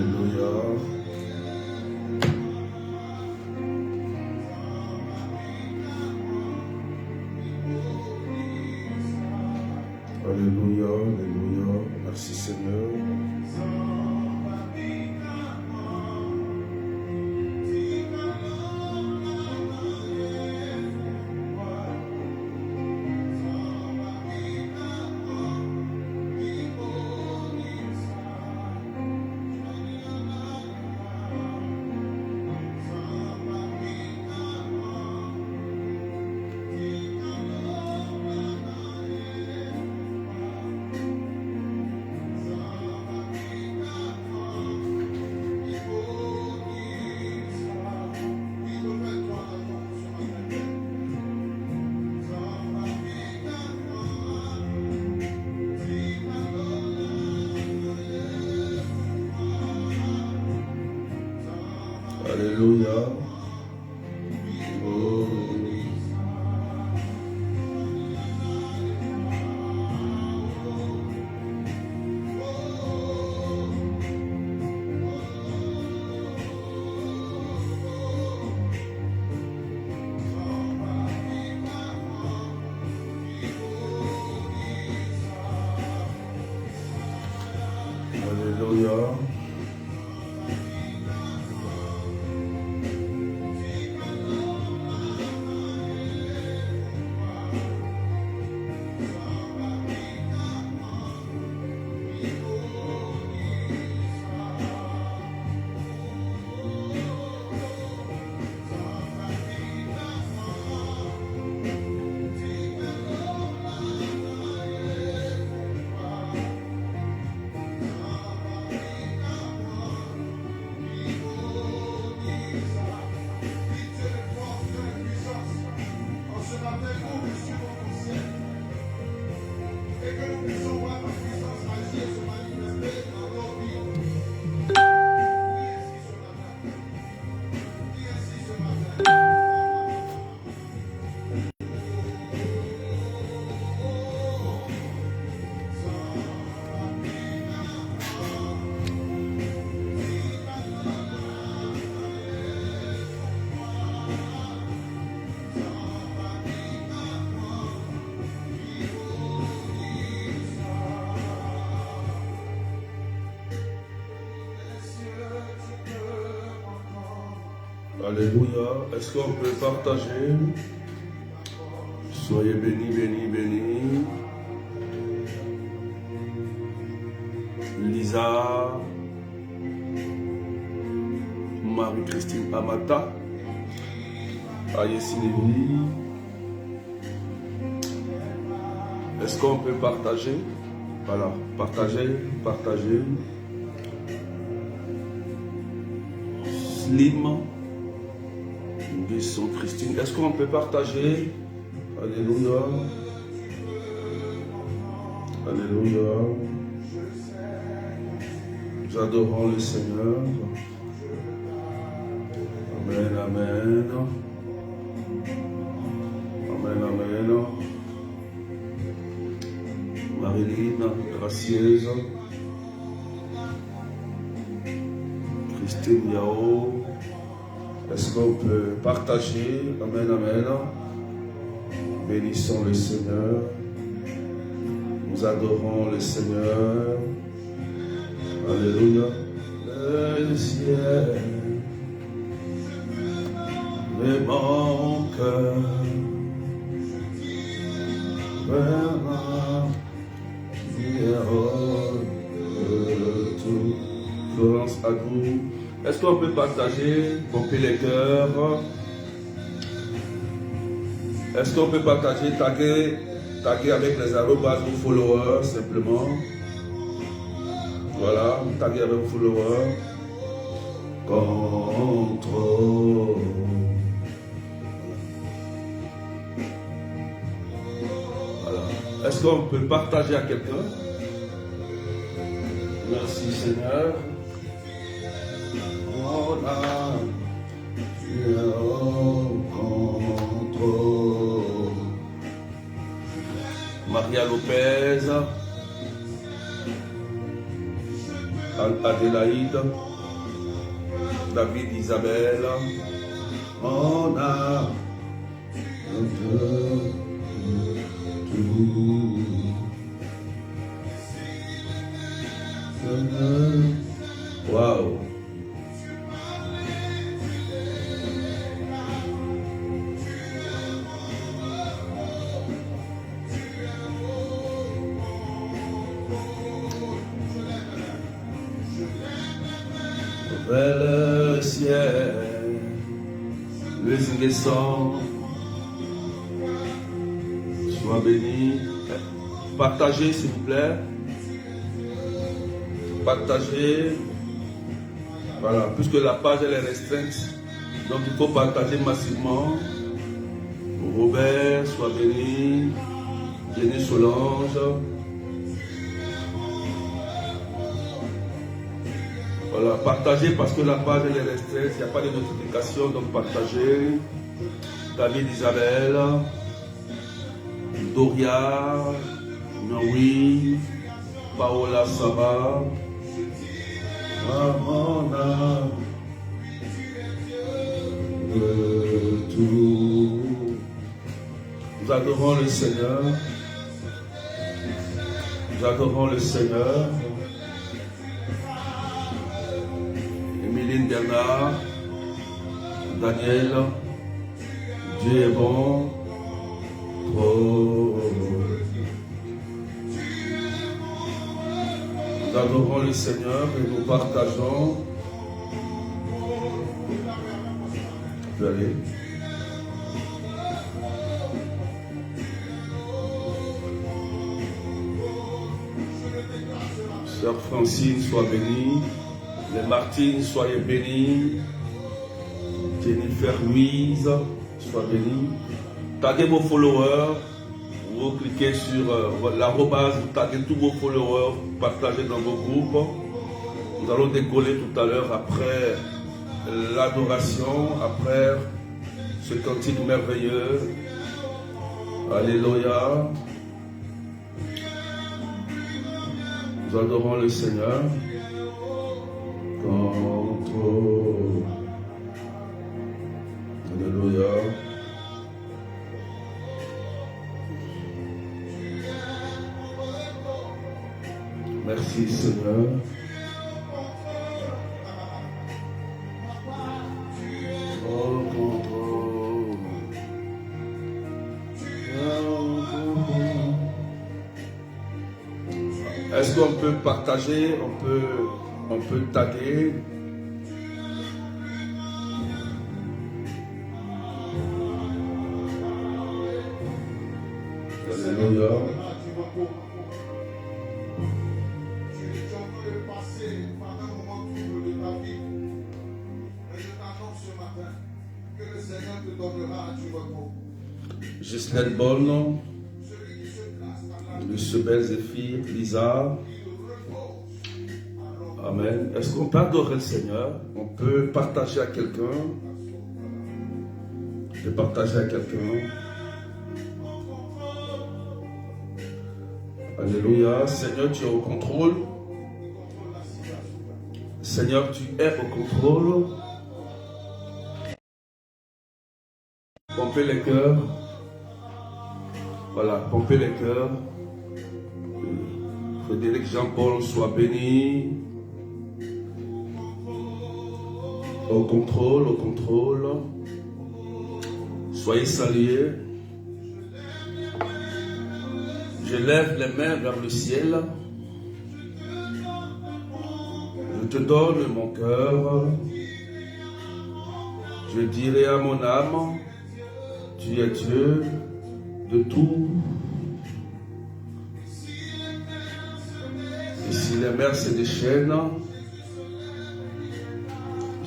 Alléluia. Alléluia, alléluia. Merci Seigneur. Alléluia. Oh. Alléluia. Alléluia. Est-ce qu'on peut partager? Soyez bénis, bénis, bénis. Lisa, Marie-Christine Amata, Ayesinevi. Est-ce qu'on peut partager? Voilà, partagez, partagez. Slim, Bisson Christine, est-ce qu'on peut partager? Alléluia. Alléluia. Nous adorons le Seigneur. Amen, amen. Amen, amen. Marilyn, gracieuse. Christine Yao. Est-ce qu'on peut partager? Amen, amen. Bénissons le Seigneur. Nous adorons le Seigneur. Alléluia. Le ciel et mon cœur vraiment tout. Florence Agou. Est-ce qu'on peut partager, pomper les cœurs? Est-ce qu'on peut partager, taguer avec les arrobas ou followers simplement? Voilà, taguer avec vos followers. Contrôle. Voilà. Est-ce qu'on peut partager à quelqu'un? Merci Seigneur. Voilà. Tu es au contrôle. Maria Lopez. Adélaïde, David, Isabelle. On a wow. Vers le ciel, les ingessants, sois bénis. Partagez s'il vous plaît. Partagez. Voilà, puisque la page elle est restreinte, donc il faut partager massivement. Robert, sois béni. Jenny Solange. Voilà, partagez parce que la page elle est restreinte, il n'y a pas de notification, donc partagez. David Isabelle, Doria, Noé, Paola Sarah, Ramona, tout. Nous adorons le Seigneur. Nous adorons le Seigneur. Émilie Bernard, Daniel, Dieu est bon. Oh. Nous adorons le Seigneur et nous partageons. Tu peux aller. Sœur Francine, sois bénie. Les Martines, soyez bénis. Jennifer Louise, sois bénie. Taguez vos followers. Vous cliquez sur l'arrobase, vous taguez tous vos followers, vous partagez dans vos groupes. Nous allons décoller tout à l'heure après l'adoration, après ce cantique merveilleux. Alléluia. Nous adorons le Seigneur. Contrôle. Alléluia. Merci Seigneur. Oh, contrôle. Est-ce qu'on peut partager, on peut taguer? Alléluia. Gisèle Bonne, Lucebelle Zéphir, Lisa. Amen. Est-ce qu'on peut adorer le Seigneur? On peut partager à quelqu'un. Je peux partager à quelqu'un. Alléluia. Seigneur, tu es au contrôle. Seigneur, tu es au contrôle. Pompez les cœurs. Voilà, pompez les cœurs. Frédéric Jean-Paul, sois béni. Au contrôle, au contrôle. Soyez salués. Je lève les mains vers le ciel. Je te donne mon cœur. Je dirai à mon âme, tu es Dieu de tout. Et si les mers se déchaînent,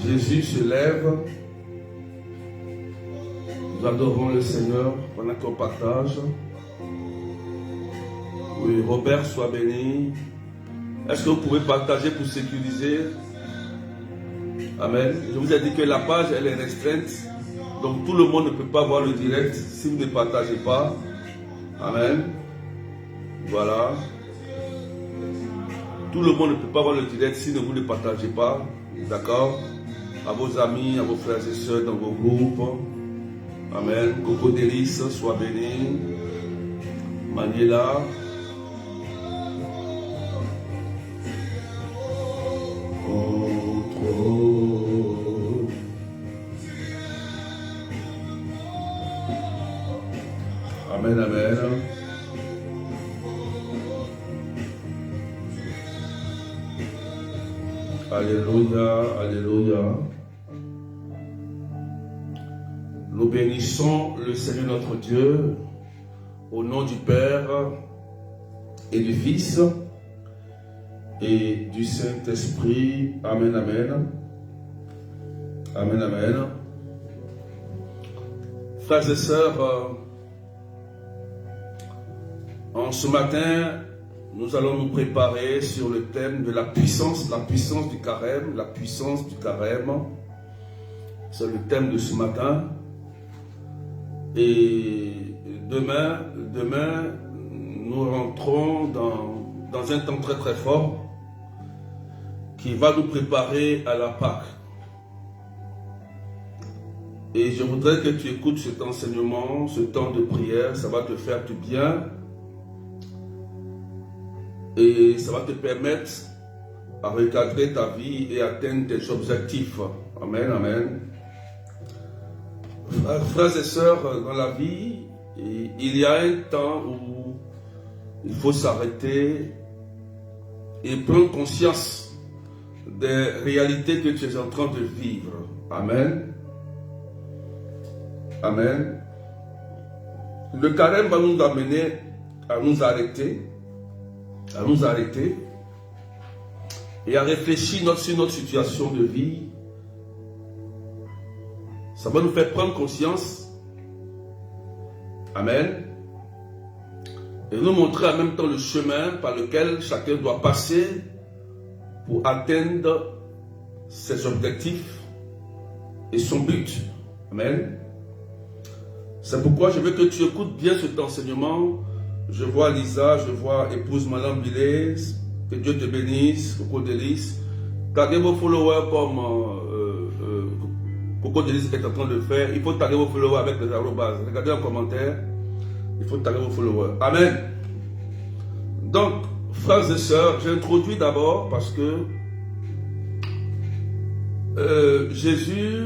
Jésus se lève. Nous adorons le Seigneur pendant qu'on partage. Oui, Robert, sois béni. Est-ce que vous pouvez partager pour sécuriser? Amen. Je vous ai dit que la page, elle est restreinte. Donc tout le monde ne peut pas voir le direct si vous ne partagez pas. Amen. Voilà. Tout le monde ne peut pas voir le direct si vous ne partagez pas. D'accord? à vos amis, à vos frères et sœurs dans vos groupes. Amen. Coco Délice, sois béni. Maniela. Amen, amen. Alléluia, alléluia. Nous bénissons le Seigneur notre Dieu au nom du Père et du Fils et du Saint-Esprit. Amen, amen. Amen, amen. Frères et sœurs, en ce matin, nous allons nous préparer sur le thème de la puissance du carême, la puissance du carême. C'est le thème de ce matin. Et demain, nous rentrons dans un temps très très fort qui va nous préparer à la Pâque. Et je voudrais que tu écoutes cet enseignement, ce temps de prière, ça va te faire du bien. Et ça va te permettre à recadrer ta vie et atteindre tes objectifs. Amen, amen. Frères et sœurs, dans la vie, il y a un temps où il faut s'arrêter et prendre conscience des réalités que tu es en train de vivre. Amen. Amen. Le carême va nous amener à nous arrêter. Et à réfléchir sur notre situation de vie. Ça va nous faire prendre conscience. Amen. Et nous montrer en même temps le chemin par lequel chacun doit passer pour atteindre ses objectifs et son but. Amen. C'est pourquoi je veux que tu écoutes bien cet enseignement. Je vois Lisa, je vois épouse Madame Billet, que Dieu te bénisse, Coco Délice. Taguez vos followers comme Coco Délice est en train de le faire. Il faut taguer vos followers avec les arrobas. Regardez en commentaire. Il faut taguer vos followers. Amen. Donc, frères et sœurs, j'introduis d'abord parce que Jésus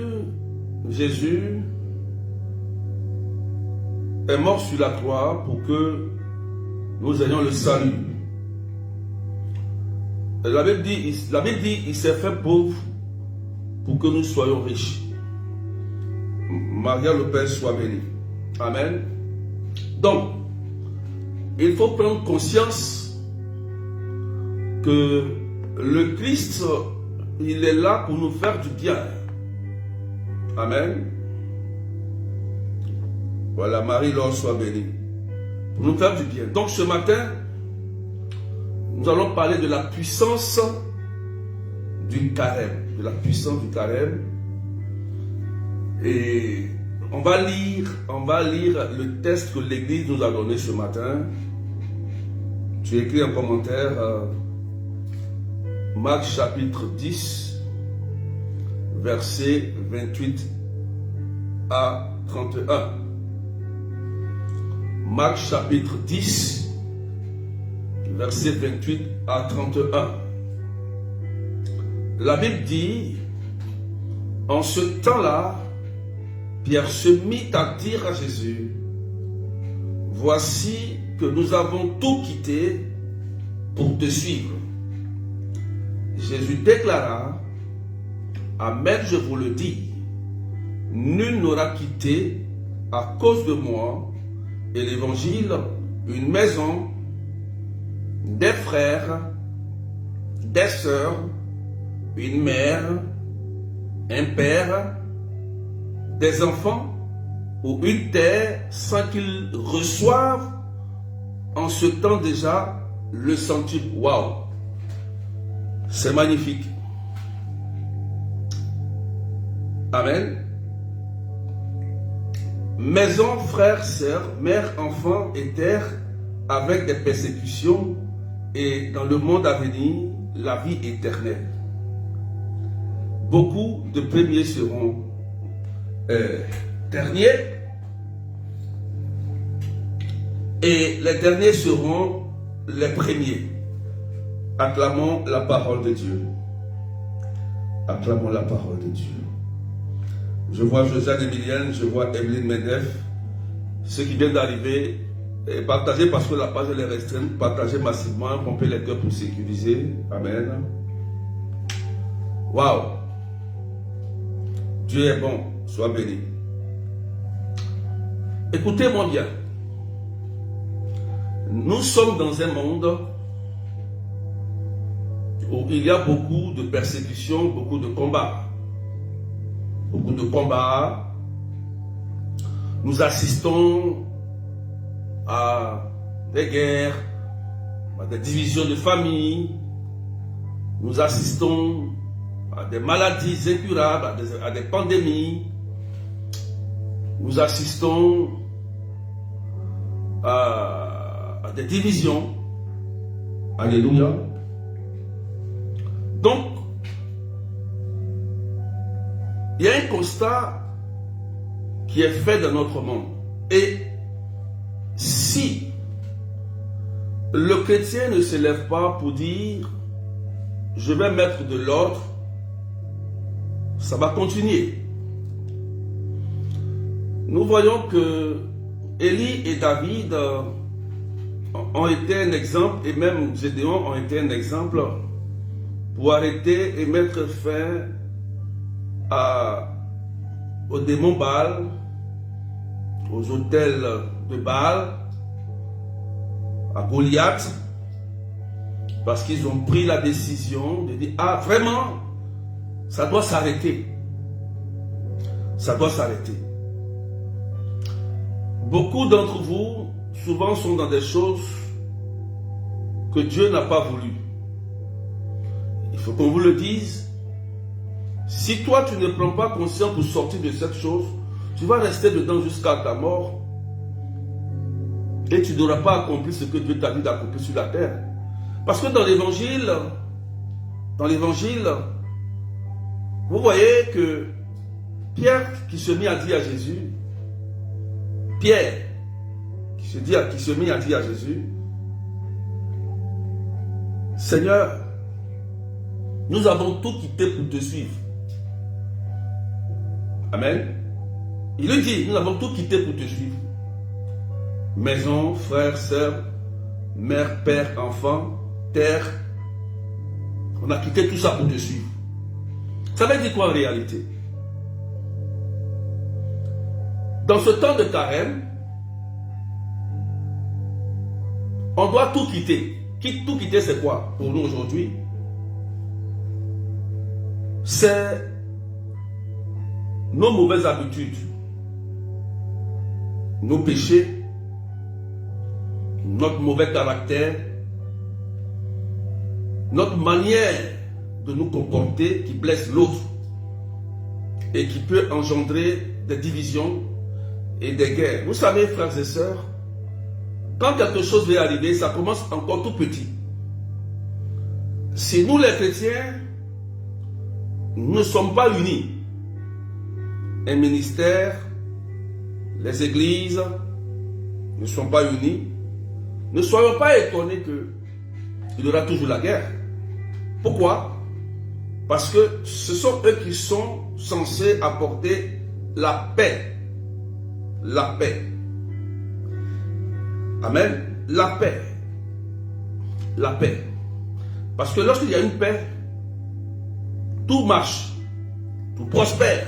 est mort sur la croix pour que nous ayons le salut. La Bible dit, il s'est fait pauvre pour que nous soyons riches. Maria Lopez soit bénie. Amen. Donc, il faut prendre conscience que le Christ, il est là pour nous faire du bien. Amen. Voilà, Marie-Laure soit bénie. Pour nous faire du bien. Donc ce matin, nous allons parler de la puissance du carême. De la puissance du carême. Et on va lire le texte que l'Église nous a donné ce matin. Tu écris en commentaire Marc chapitre 10, versets 28 à 31. Marc chapitre 10, versets 28 à 31. La Bible dit, en ce temps-là, Pierre se mit à dire à Jésus, voici que nous avons tout quitté pour te suivre. Jésus déclara, amen, je vous le dis, nul n'aura quitté à cause de moi et l'évangile, une maison, des frères, des sœurs, une mère, un père, des enfants ou une terre sans qu'ils reçoivent en ce temps déjà le centuple. Waouh! C'est magnifique. Amen. Maison, frères, sœurs, mère, enfants et terre avec des persécutions et dans le monde à venir, la vie éternelle. beaucoup de premiers seront derniers, et les derniers seront les premiers. Acclamons la parole de Dieu. Acclamons la parole de Dieu. Je vois Josiane Emilienne, je vois Evelyne Menef. Ceux qui viennent d'arriver, partagez parce que la page est restreinte, partagez massivement, rompez les cœurs pour sécuriser. Amen. Waouh! Dieu est bon, sois béni. Écoutez-moi bien. Nous sommes dans un monde où il y a beaucoup de persécutions, beaucoup de combats. Beaucoup de combats. Nous assistons à des guerres, à des divisions de famille. Nous assistons à des maladies incurables, à des pandémies. Nous assistons à des divisions. Alléluia. Donc, il y a un constat qui est fait dans notre monde. Et si le chrétien ne se lève pas pour dire « je vais mettre de l'ordre », ça va continuer. Nous voyons que Élie et David ont été un exemple, et même Gédéon ont été un exemple pour arrêter et mettre fin aux démons Baal, aux autels de Baal, à Goliath, parce qu'ils ont pris la décision de dire « ah, vraiment, ça doit s'arrêter. Ça doit s'arrêter. » Beaucoup d'entre vous, souvent, sont dans des choses que Dieu n'a pas voulu. Il faut qu'on vous le dise. Si toi, tu ne prends pas conscience pour sortir de cette chose, tu vas rester dedans jusqu'à ta mort. Et tu n'auras pas accompli ce que Dieu t'a dit d'accomplir sur la terre. Parce que dans l'évangile, vous voyez que Pierre qui se mit à dire à Jésus, Seigneur, nous avons tout quitté pour te suivre. Amen. Il lui dit, nous avons tout quitté pour te suivre. Maison, frères, sœurs, mère, père, enfant, terre. On a quitté tout ça pour te suivre. Ça veut dire quoi en réalité? Dans ce temps de carême, on doit tout quitter. Tout quitter, c'est quoi pour nous aujourd'hui? C'est nos mauvaises habitudes, nos péchés, notre mauvais caractère, notre manière de nous comporter qui blesse l'autre et qui peut engendrer des divisions et des guerres. Vous savez, frères et sœurs, quand quelque chose va arriver, ça commence encore tout petit. Si nous les chrétiens, nous ne sommes pas unis, un ministère, les églises ne sont pas unis, ne soyons pas étonnés qu'il y aura toujours la guerre. Pourquoi? Parce que ce sont eux qui sont censés apporter la paix. La paix. Amen. La paix. La paix. Parce que lorsqu'il y a une paix, tout marche, tout prospère.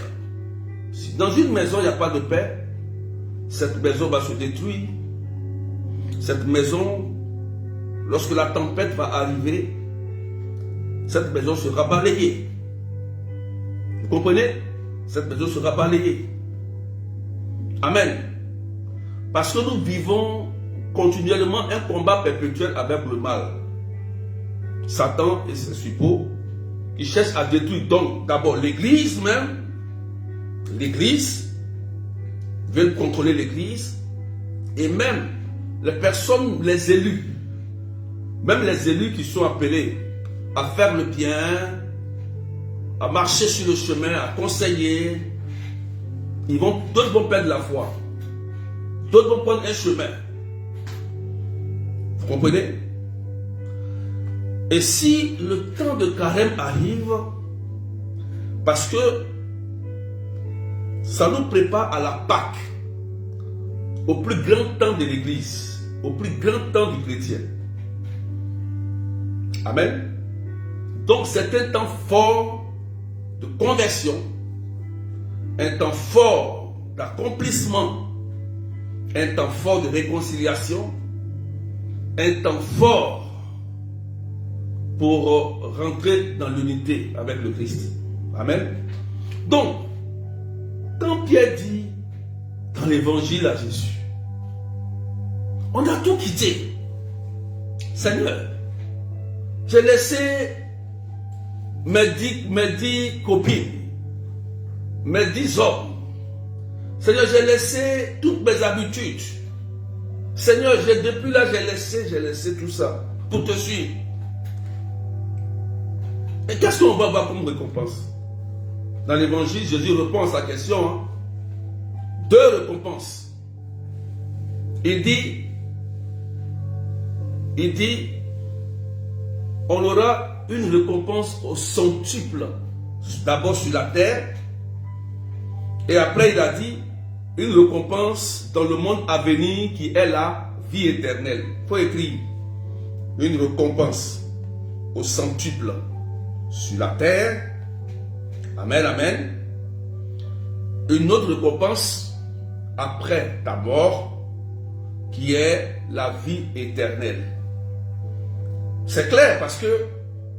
Si dans une maison il n'y a pas de paix, cette maison va se détruire. Cette maison, lorsque la tempête va arriver, cette maison sera balayée. Vous comprenez? Cette maison sera balayée. Amen. Parce que nous vivons continuellement un combat perpétuel avec le mal. Satan et ses suppôts qui cherchent à détruire donc d'abord l'église même. L'église veulent contrôler l'église et même les personnes, les élus, même les élus qui sont appelés à faire le bien, à marcher sur le chemin, à conseiller. D'autres vont perdre la foi. D'autres vont prendre un chemin. Vous comprenez? Et si le temps de carême arrive, parce que ça nous prépare à la Pâque, au plus grand temps de l'Église, au plus grand temps du chrétien. Amen. Donc c'est un temps fort de conversion, un temps fort d'accomplissement, un temps fort de réconciliation, un temps fort pour rentrer dans l'unité avec le Christ. Amen. Donc, quand Pierre dit dans l'évangile à Jésus, on a tout quitté. Seigneur, j'ai laissé mes 10 copines, mes 10 hommes. Seigneur, j'ai laissé toutes mes habitudes. Seigneur, depuis là, j'ai laissé tout ça pour te suivre. Et qu'est-ce qu'on va avoir comme récompense? Dans l'évangile, Jésus répond à sa question. Hein? 2 récompenses. Il dit, on aura une récompense au centuple. D'abord sur la terre. Et après, il a dit, une récompense dans le monde à venir qui est la vie éternelle. Il faut écrire une récompense au centuple sur la terre. Amen, amen. Une autre récompense après ta mort qui est la vie éternelle. C'est clair parce que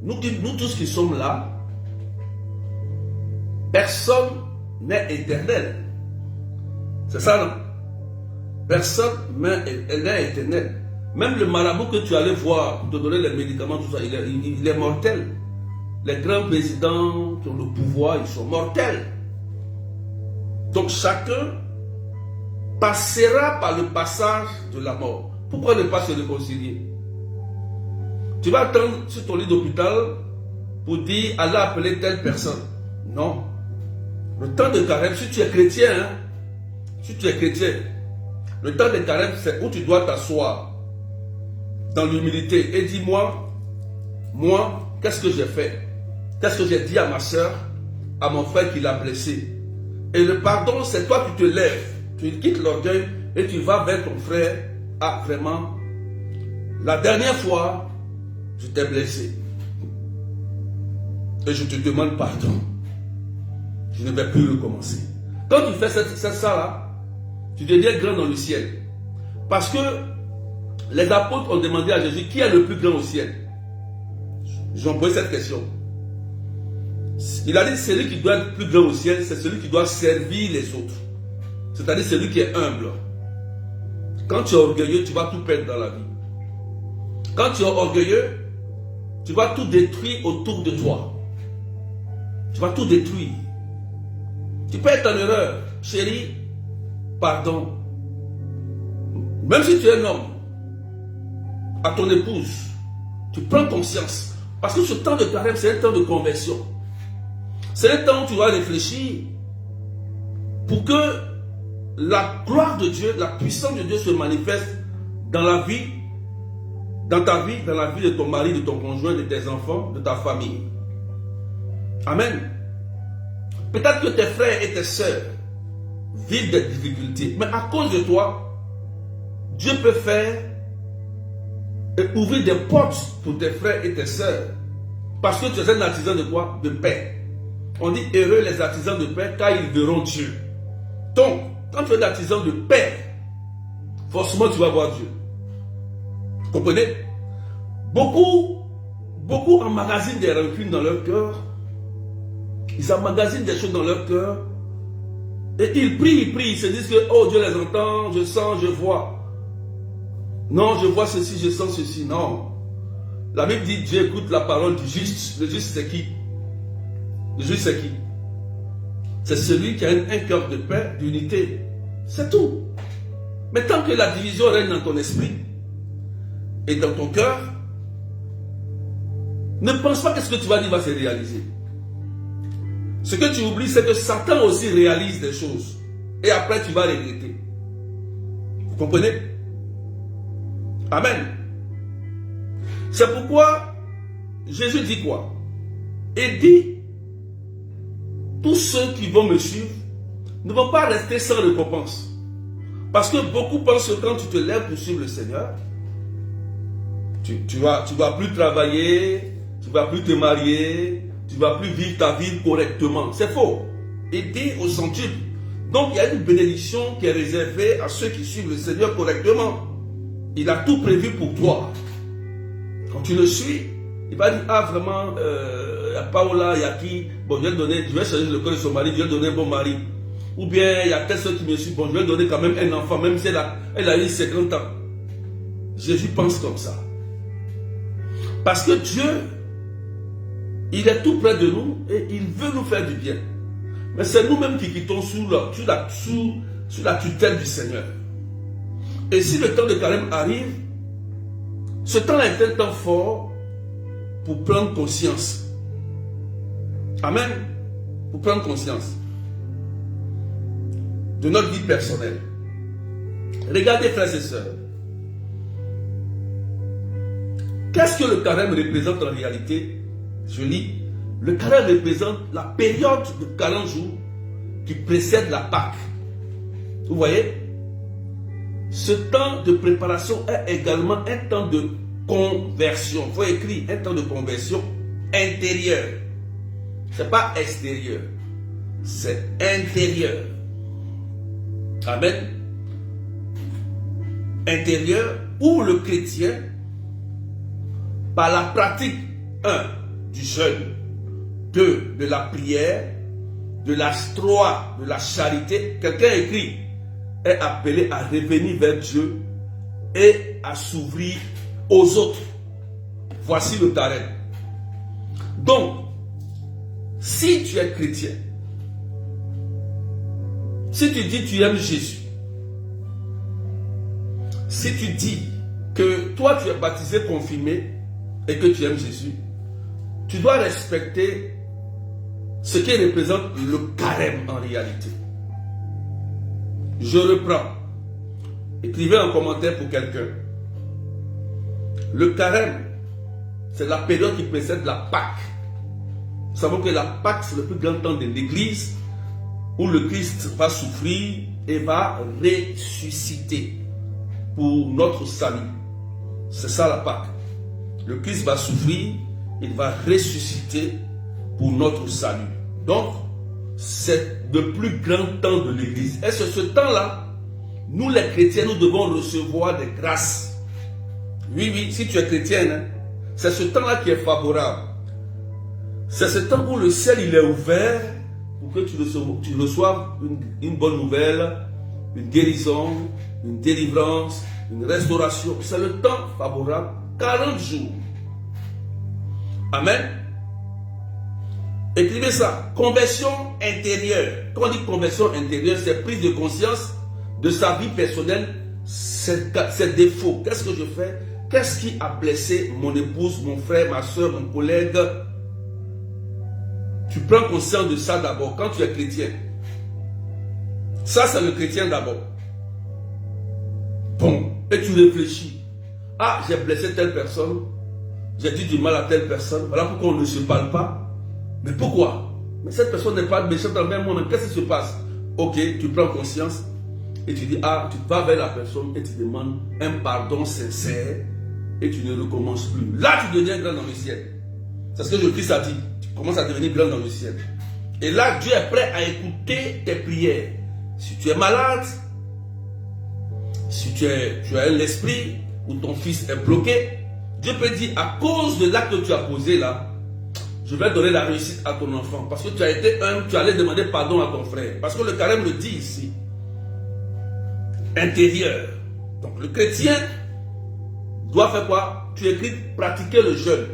nous tous qui sommes là, personne n'est éternel. C'est ça, non? Personne n'est éternel. Même le marabout que tu allais voir pour te donner les médicaments, tout ça, il est mortel. Les grands présidents qui ont le pouvoir, ils sont mortels. Donc chacun passera par le passage de la mort. Pourquoi ne pas se réconcilier? Tu vas attendre sur ton lit d'hôpital pour dire allez appeler telle personne. Non. Le temps de carême, si tu es chrétien, hein, si tu es chrétien, le temps de carême, c'est où tu dois t'asseoir dans l'humilité et dis-moi, qu'est-ce que j'ai fait? Qu'est-ce que j'ai dit à ma soeur, à mon frère qui l'a blessé? Et le pardon, c'est toi qui te lèves, tu quittes l'orgueil et tu vas vers ton frère. Ah, vraiment, la dernière fois, je t'ai blessé. Et je te demande pardon. Je ne vais plus recommencer. Quand tu fais ça là, tu deviens grand dans le ciel. Parce que les apôtres ont demandé à Jésus qui est le plus grand au ciel. Ils ont posé cette question. Il a dit celui qui doit être plus grand au ciel, c'est celui qui doit servir les autres. C'est-à-dire celui qui est humble. Quand tu es orgueilleux, tu vas tout perdre dans la vie. Quand tu es orgueilleux, tu vas tout détruire autour de toi. Tu vas tout détruire. Tu peux être en erreur. Chérie, pardon. Même si tu es un homme, à ton épouse, tu prends conscience. Parce que ce temps de carême, c'est un temps de conversion. C'est un temps où tu dois réfléchir pour que la gloire de Dieu, la puissance de Dieu se manifeste dans la vie, dans ta vie, dans la vie de ton mari, de ton conjoint, de tes enfants, de ta famille. Amen. Peut-être que tes frères et tes sœurs vivent des difficultés, mais à cause de toi, Dieu peut faire et ouvrir des portes pour tes frères et tes sœurs. Parce que tu es un artisan de quoi? De paix. On dit heureux les artisans de paix car ils verront Dieu. Donc, quand tu es un artisan de paix, forcément tu vas voir Dieu. Vous comprenez? Beaucoup emmagasinent des rancunes dans leur cœur. Ils emmagasinent des choses dans leur cœur. Et ils prient, ils se disent que oh Dieu les entend, je sens, je vois. Non, je vois ceci, je sens ceci. Non. La Bible dit Dieu écoute la parole du juste. Le juste c'est qui? Le juste c'est qui? C'est celui qui a un cœur de paix, d'unité. C'est tout. Mais tant que la division règne dans ton esprit et dans ton cœur, ne pense pas que ce que tu vas dire va se réaliser. Ce que tu oublies, c'est que Satan aussi réalise des choses. Et après, tu vas regretter. Vous comprenez? Amen. C'est pourquoi Jésus dit quoi? Il dit, tous ceux qui vont me suivre ne vont pas rester sans récompense. Parce que beaucoup pensent que quand tu te lèves pour suivre le Seigneur, tu vas plus travailler, tu ne vas plus te marier, tu ne vas plus vivre ta vie correctement. C'est faux. Il dit au centuple. Donc il y a une bénédiction qui est réservée à ceux qui suivent le Seigneur correctement. Il a tout prévu pour toi. Quand tu le suis, il va dire, ah vraiment, il y a Paola, il y a qui, bon je vais changer le cœur de son mari, je vais donner un bon mari. Ou bien il y a telle soeur qui me suit, bon je vais donner quand même un enfant, même si elle a eu 50 ans. Jésus pense comme ça. Parce que Dieu, il est tout près de nous et il veut nous faire du bien. Mais c'est nous-mêmes qui quittons sous la tutelle du Seigneur. Et si le temps de carême arrive, ce temps-là est un temps fort pour prendre conscience. Amen. Pour prendre conscience de notre vie personnelle. Regardez, frères et sœurs. Qu'est-ce que le carême représente en réalité? Je lis. Le carême représente la période de 40 jours qui précède la Pâque. Vous voyez? Ce temps de préparation est également un temps de conversion. Il faut écrire un temps de conversion intérieure. Ce n'est pas extérieur. C'est intérieur. Amen. Intérieur où le chrétien, par la pratique, 1, du jeûne, 2, de la prière, de la 3, de la charité, quelqu'un écrit, est appelé à revenir vers Dieu et à s'ouvrir aux autres. Voici le carême. Donc, si tu es chrétien, si tu dis tu aimes Jésus, si tu dis que toi tu es baptisé, confirmé et que tu aimes Jésus, tu dois respecter ce qui représente le carême en réalité. Je reprends. Écrivez un commentaire pour quelqu'un. Le carême, c'est la période qui précède la Pâque. Nous savons que la Pâque, c'est le plus grand temps de l'Église où le Christ va souffrir et va ressusciter pour notre salut. C'est ça la Pâque. Le Christ va souffrir, il va ressusciter pour notre salut. Donc, c'est le plus grand temps de l'Église. Et c'est ce temps-là, nous les chrétiens, nous devons recevoir des grâces. Oui, oui, si tu es chrétienne, hein, c'est ce temps-là qui est favorable. C'est ce temps où le ciel il est ouvert pour que tu reçoives une bonne nouvelle, une guérison, une délivrance, une restauration. C'est le temps favorable, 40 jours. Amen. Écrivez ça. Conversion intérieure. Quand on dit conversion intérieure, c'est prise de conscience de sa vie personnelle, ses défauts. Qu'est-ce que je fais? Qu'est-ce qui a blessé mon épouse, mon frère, ma soeur, mon collègue? Tu prends conscience de ça d'abord quand tu es chrétien. Ça, c'est le chrétien d'abord. Bon, et tu réfléchis. Ah, j'ai blessé telle personne. J'ai dit du mal à telle personne. Voilà pourquoi on ne se parle pas. Mais pourquoi? Mais cette personne n'est pas méchante envers moi. Mais qu'est-ce qui se passe? Ok, tu prends conscience et tu dis, ah, tu vas vers la personne et tu demandes un pardon sincère et tu ne recommences plus. Là, tu deviens grand dans le ciel. C'est ce que le Christ a dit. Tu commences à devenir grand dans le ciel. Et là, Dieu est prêt à écouter tes prières. Si tu es malade, si tu as un esprit où ton fils est bloqué, Dieu peut dire, à cause de l'acte que tu as posé là, je vais donner la réussite à ton enfant. Parce que tu as été humble, tu allais demander pardon à ton frère. Parce que le carême le dit ici. Intérieur. Donc le chrétien doit faire quoi? Tu écris pratiquer le jeûne.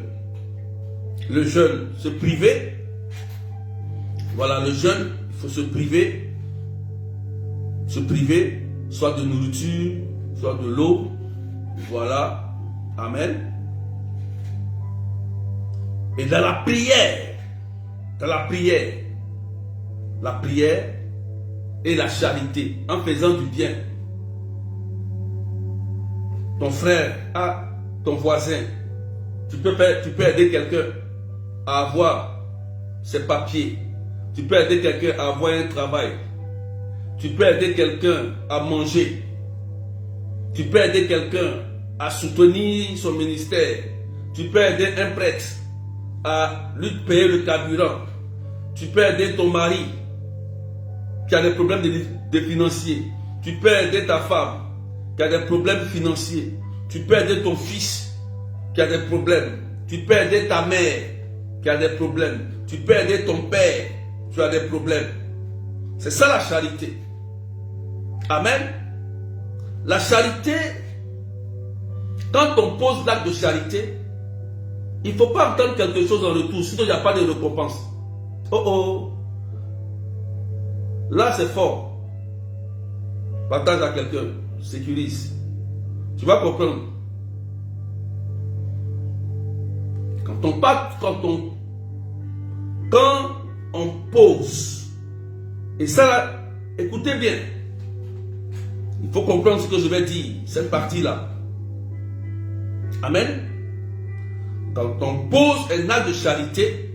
Le jeûne, se priver. Voilà, le jeûne, il faut se priver. Se priver, soit de nourriture, soit de l'eau. Voilà. Amen. Et dans la prière, la prière et la charité, en faisant du bien. Ton frère à ton voisin, tu peux aider quelqu'un à avoir ses papiers. Tu peux aider quelqu'un à avoir un travail. Tu peux aider quelqu'un à manger. Tu peux aider quelqu'un à soutenir son ministère. Tu peux aider un prêtre à lui payer le carburant. Tu peux aider ton mari qui a des problèmes de financiers. Tu peux aider ta femme qui a des problèmes financiers. Tu peux aider ton fils qui a des problèmes. Tu peux aider ta mère qui a des problèmes. Tu peux aider ton père qui a des problèmes. C'est ça la charité. Amen. La charité, quand on pose l'acte de charité, il ne faut pas entendre quelque chose en retour, sinon il n'y a pas de récompense. Oh oh. Là c'est fort. Partage à quelqu'un, sécurise. Tu vas comprendre. Quand on pose, et ça là, écoutez bien, il faut comprendre ce que je vais dire, cette partie-là. Amen. Quand on pose un acte de charité,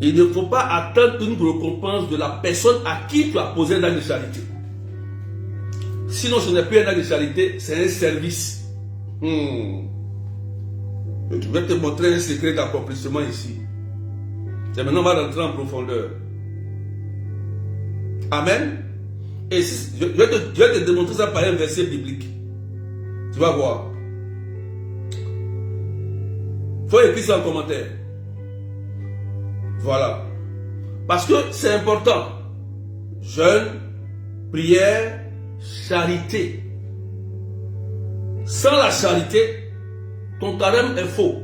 il ne faut pas attendre une récompense de la personne à qui tu as posé un acte de charité. Sinon, ce n'est plus un acte de charité, c'est un service. Je vais te montrer un secret d'accomplissement ici. Et maintenant, on va rentrer en profondeur. Amen. Et je vais te démontrer ça par un verset biblique. Tu vas voir. Il faut écrire ça en commentaire. Voilà. Parce que c'est important. Jeûne, prière, charité. Sans la charité, ton carême est faux.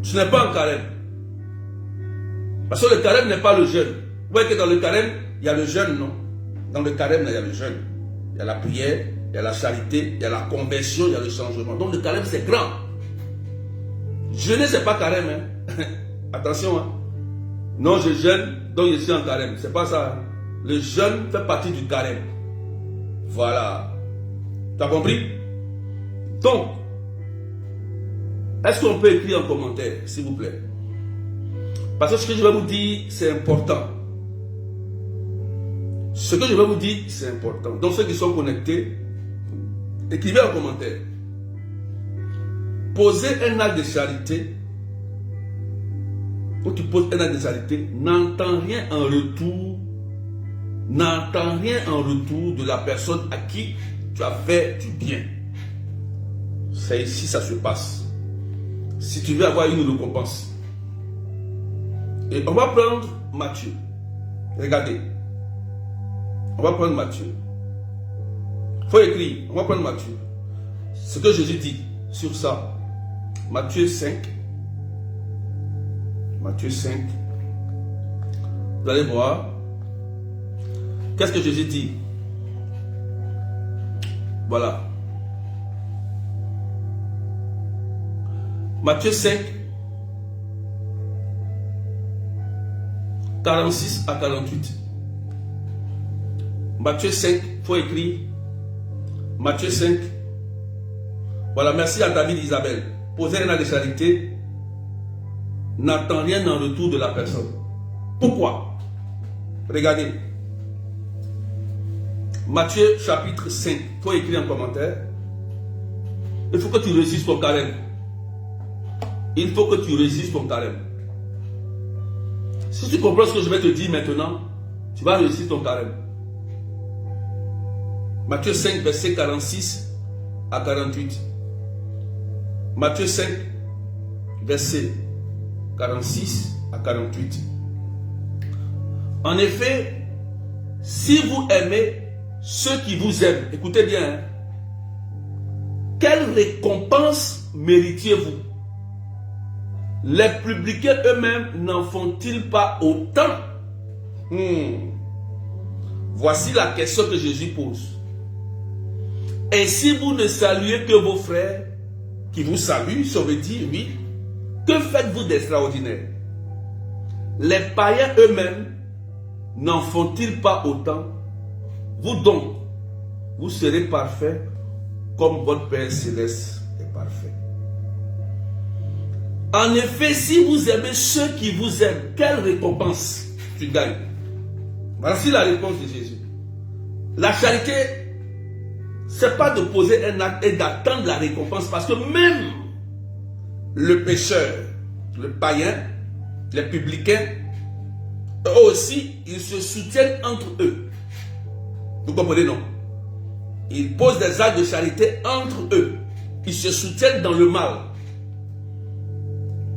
Tu n'es pas en carême. Parce que le carême n'est pas le jeûne. Vous voyez que dans le carême, il y a le jeûne, non? Dans le carême, il y a le jeûne. Il y a la prière, il y a la charité, il y a la conversion, il y a le changement. Donc le carême, c'est grand. Jeûner, ce n'est pas carême. Hein? Attention. Hein? Non, je jeûne, donc je suis en carême. Ce n'est pas ça. Hein? Le jeûne fait partie du carême. Voilà. Tu as compris? Donc, est-ce qu'on peut écrire en commentaire, s'il vous plaît? Parce que ce que je vais vous dire, c'est important. Ce que je vais vous dire, c'est important. Donc, ceux qui sont connectés, écrivez en commentaire. Poser un acte de charité, quand tu poses un acte de charité, n'entends rien en retour. N'entends rien en retour de la personne à qui tu as fait du bien. C'est ici ça se passe. Si tu veux avoir une récompense. Et on va prendre Matthieu. Regardez. On va prendre Matthieu. Il faut écrire. On va prendre Matthieu. Ce que Jésus dit sur ça. Matthieu 5. Matthieu 5. Vous allez voir. Qu'est-ce que Jésus dit? Voilà. Matthieu 5, 46 à 48. Matthieu 5, il faut écrire. Matthieu 5. Voilà, merci à David Isabelle. Poser un acte de charité, n'attend rien en retour de la personne. Pourquoi? Regardez. Matthieu chapitre 5. Il faut écrire en commentaire. Il faut que tu résistes ton carême. Il faut que tu résistes ton carême. Si tu comprends ce que je vais te dire maintenant, tu vas réussir ton carême. Matthieu 5, verset 46 à 48. Matthieu 5, verset 46 à 48. En effet, si vous aimez ceux qui vous aiment, écoutez bien, hein, quelle récompense méritiez-vous? Les publicains eux-mêmes n'en font-ils pas autant? Voici la question que Jésus pose. Et si vous ne saluez que vos frères qui vous saluent, ça veut dire oui, que faites-vous d'extraordinaire? les païens eux-mêmes n'en font-ils pas autant? Vous donc, vous serez parfaits comme votre Père Céleste est parfait. En effet, si vous aimez ceux qui vous aiment, quelle récompense tu gagnes? Voici la réponse de Jésus. La charité, ce n'est pas de poser un acte et d'attendre la récompense, parce que même le pécheur, le païen, les publicains, eux aussi, ils se soutiennent entre eux. Vous comprenez, non? Ils posent des actes de charité entre eux. Ils se soutiennent dans le mal.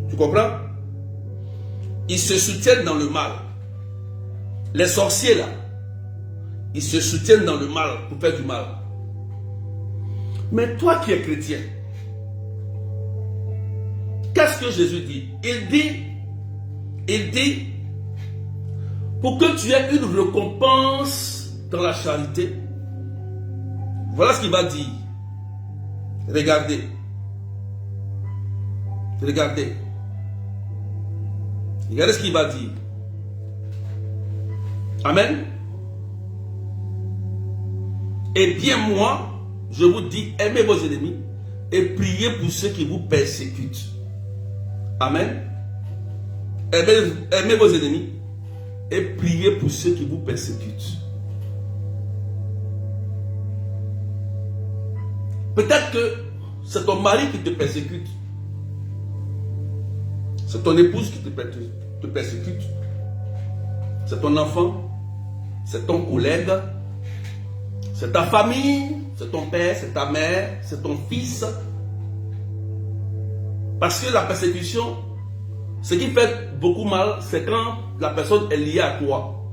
Tu comprends? Ils se soutiennent dans le mal. Les sorciers là, ils se soutiennent dans le mal pour faire du mal. Mais toi qui es chrétien, qu'est-ce que Jésus dit? Il dit, pour que tu aies une récompense dans la charité, voilà ce qu'il va dire. Regardez. Regardez. Regardez ce qu'il va dire. Amen. Et bien moi, je vous dis, aimez vos ennemis et priez pour ceux qui vous persécutent. Amen. Aimez vos ennemis et priez pour ceux qui vous persécutent. Peut-être que c'est ton mari qui te persécute. C'est ton épouse qui te persécute. C'est ton enfant. C'est ton collègue. C'est ta famille. C'est ton père, c'est ta mère, c'est ton fils. Parce que la persécution, ce qui fait beaucoup mal, c'est quand la personne est liée à toi.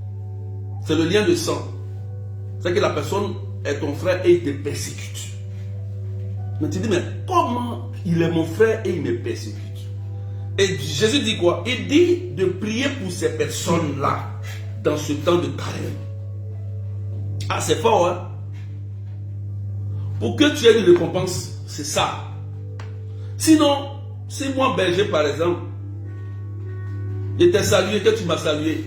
C'est le lien de sang. C'est que la personne est ton frère et il te persécute. Mais tu dis, mais comment il est mon frère et il me persécute? Et Jésus dit quoi? Il dit de prier pour ces personnes-là dans ce temps de carême. Ah, c'est fort, hein? Pour que tu aies une récompense, c'est ça. Sinon, si moi, berger, par exemple, je t'ai salué, que tu m'as salué,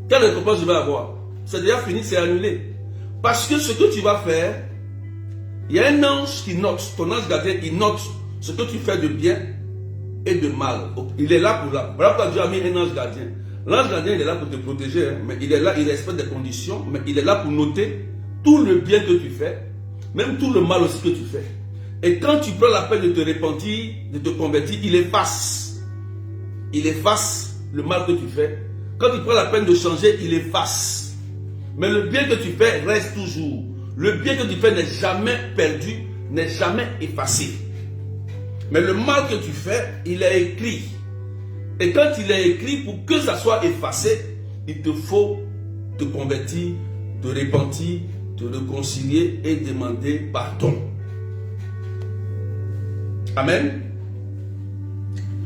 quelle récompense je vais avoir? C'est déjà fini, c'est annulé. Parce que ce que tu vas faire, il y a un ange qui note, ton ange gardien, il note ce que tu fais de bien et de mal. Il est là pour là. Voilà pourquoi Dieu a mis un ange gardien. L'ange gardien, il est là pour te protéger, hein, mais il est là, il respecte des conditions, mais il est là pour noter tout le bien que tu fais, même tout le mal aussi que tu fais. Et quand tu prends la peine de te repentir, de te convertir, il efface. Il efface le mal que tu fais. Quand tu prends la peine de changer, il efface. Mais le bien que tu fais reste toujours. Le bien que tu fais n'est jamais perdu, n'est jamais effacé. Mais le mal que tu fais, il est écrit. Et quand il est écrit, pour que ça soit effacé, il te faut te convertir, te repentir, te réconcilier et demander pardon. Amen.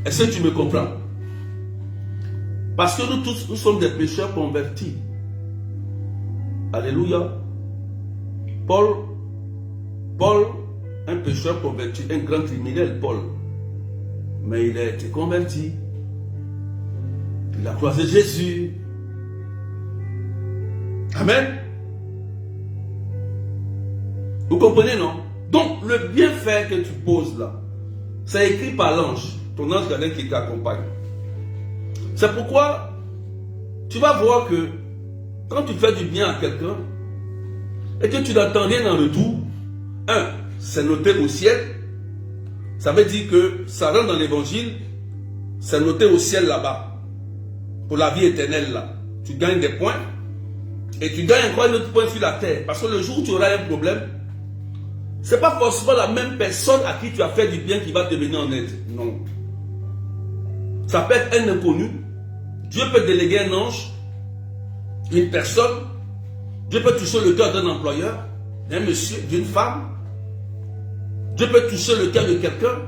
Est-ce que tu me comprends? Parce que nous tous, nous sommes des pécheurs convertis. Alléluia. Paul, un pécheur converti, un grand criminel, Paul. Mais il a été converti. Il a croisé Jésus. Amen. Vous comprenez, non? Donc, le bienfait que tu poses là, c'est écrit par l'ange, ton ange gardien qui t'accompagne. C'est pourquoi tu vas voir que quand tu fais du bien à quelqu'un et que tu n'attends rien en retour, c'est noté au ciel. Ça veut dire que ça rentre dans l'évangile, c'est noté au ciel là-bas. Pour la vie éternelle là. Tu gagnes des points et tu gagnes encore un autre point sur la terre. Parce que le jour où tu auras un problème, ce n'est pas forcément la même personne à qui tu as fait du bien qui va te venir en aide. Non. Ça peut être un inconnu. Dieu peut déléguer un ange, une personne. Dieu peut toucher le cœur d'un employeur, d'un monsieur, d'une femme. Dieu peut toucher le cœur de quelqu'un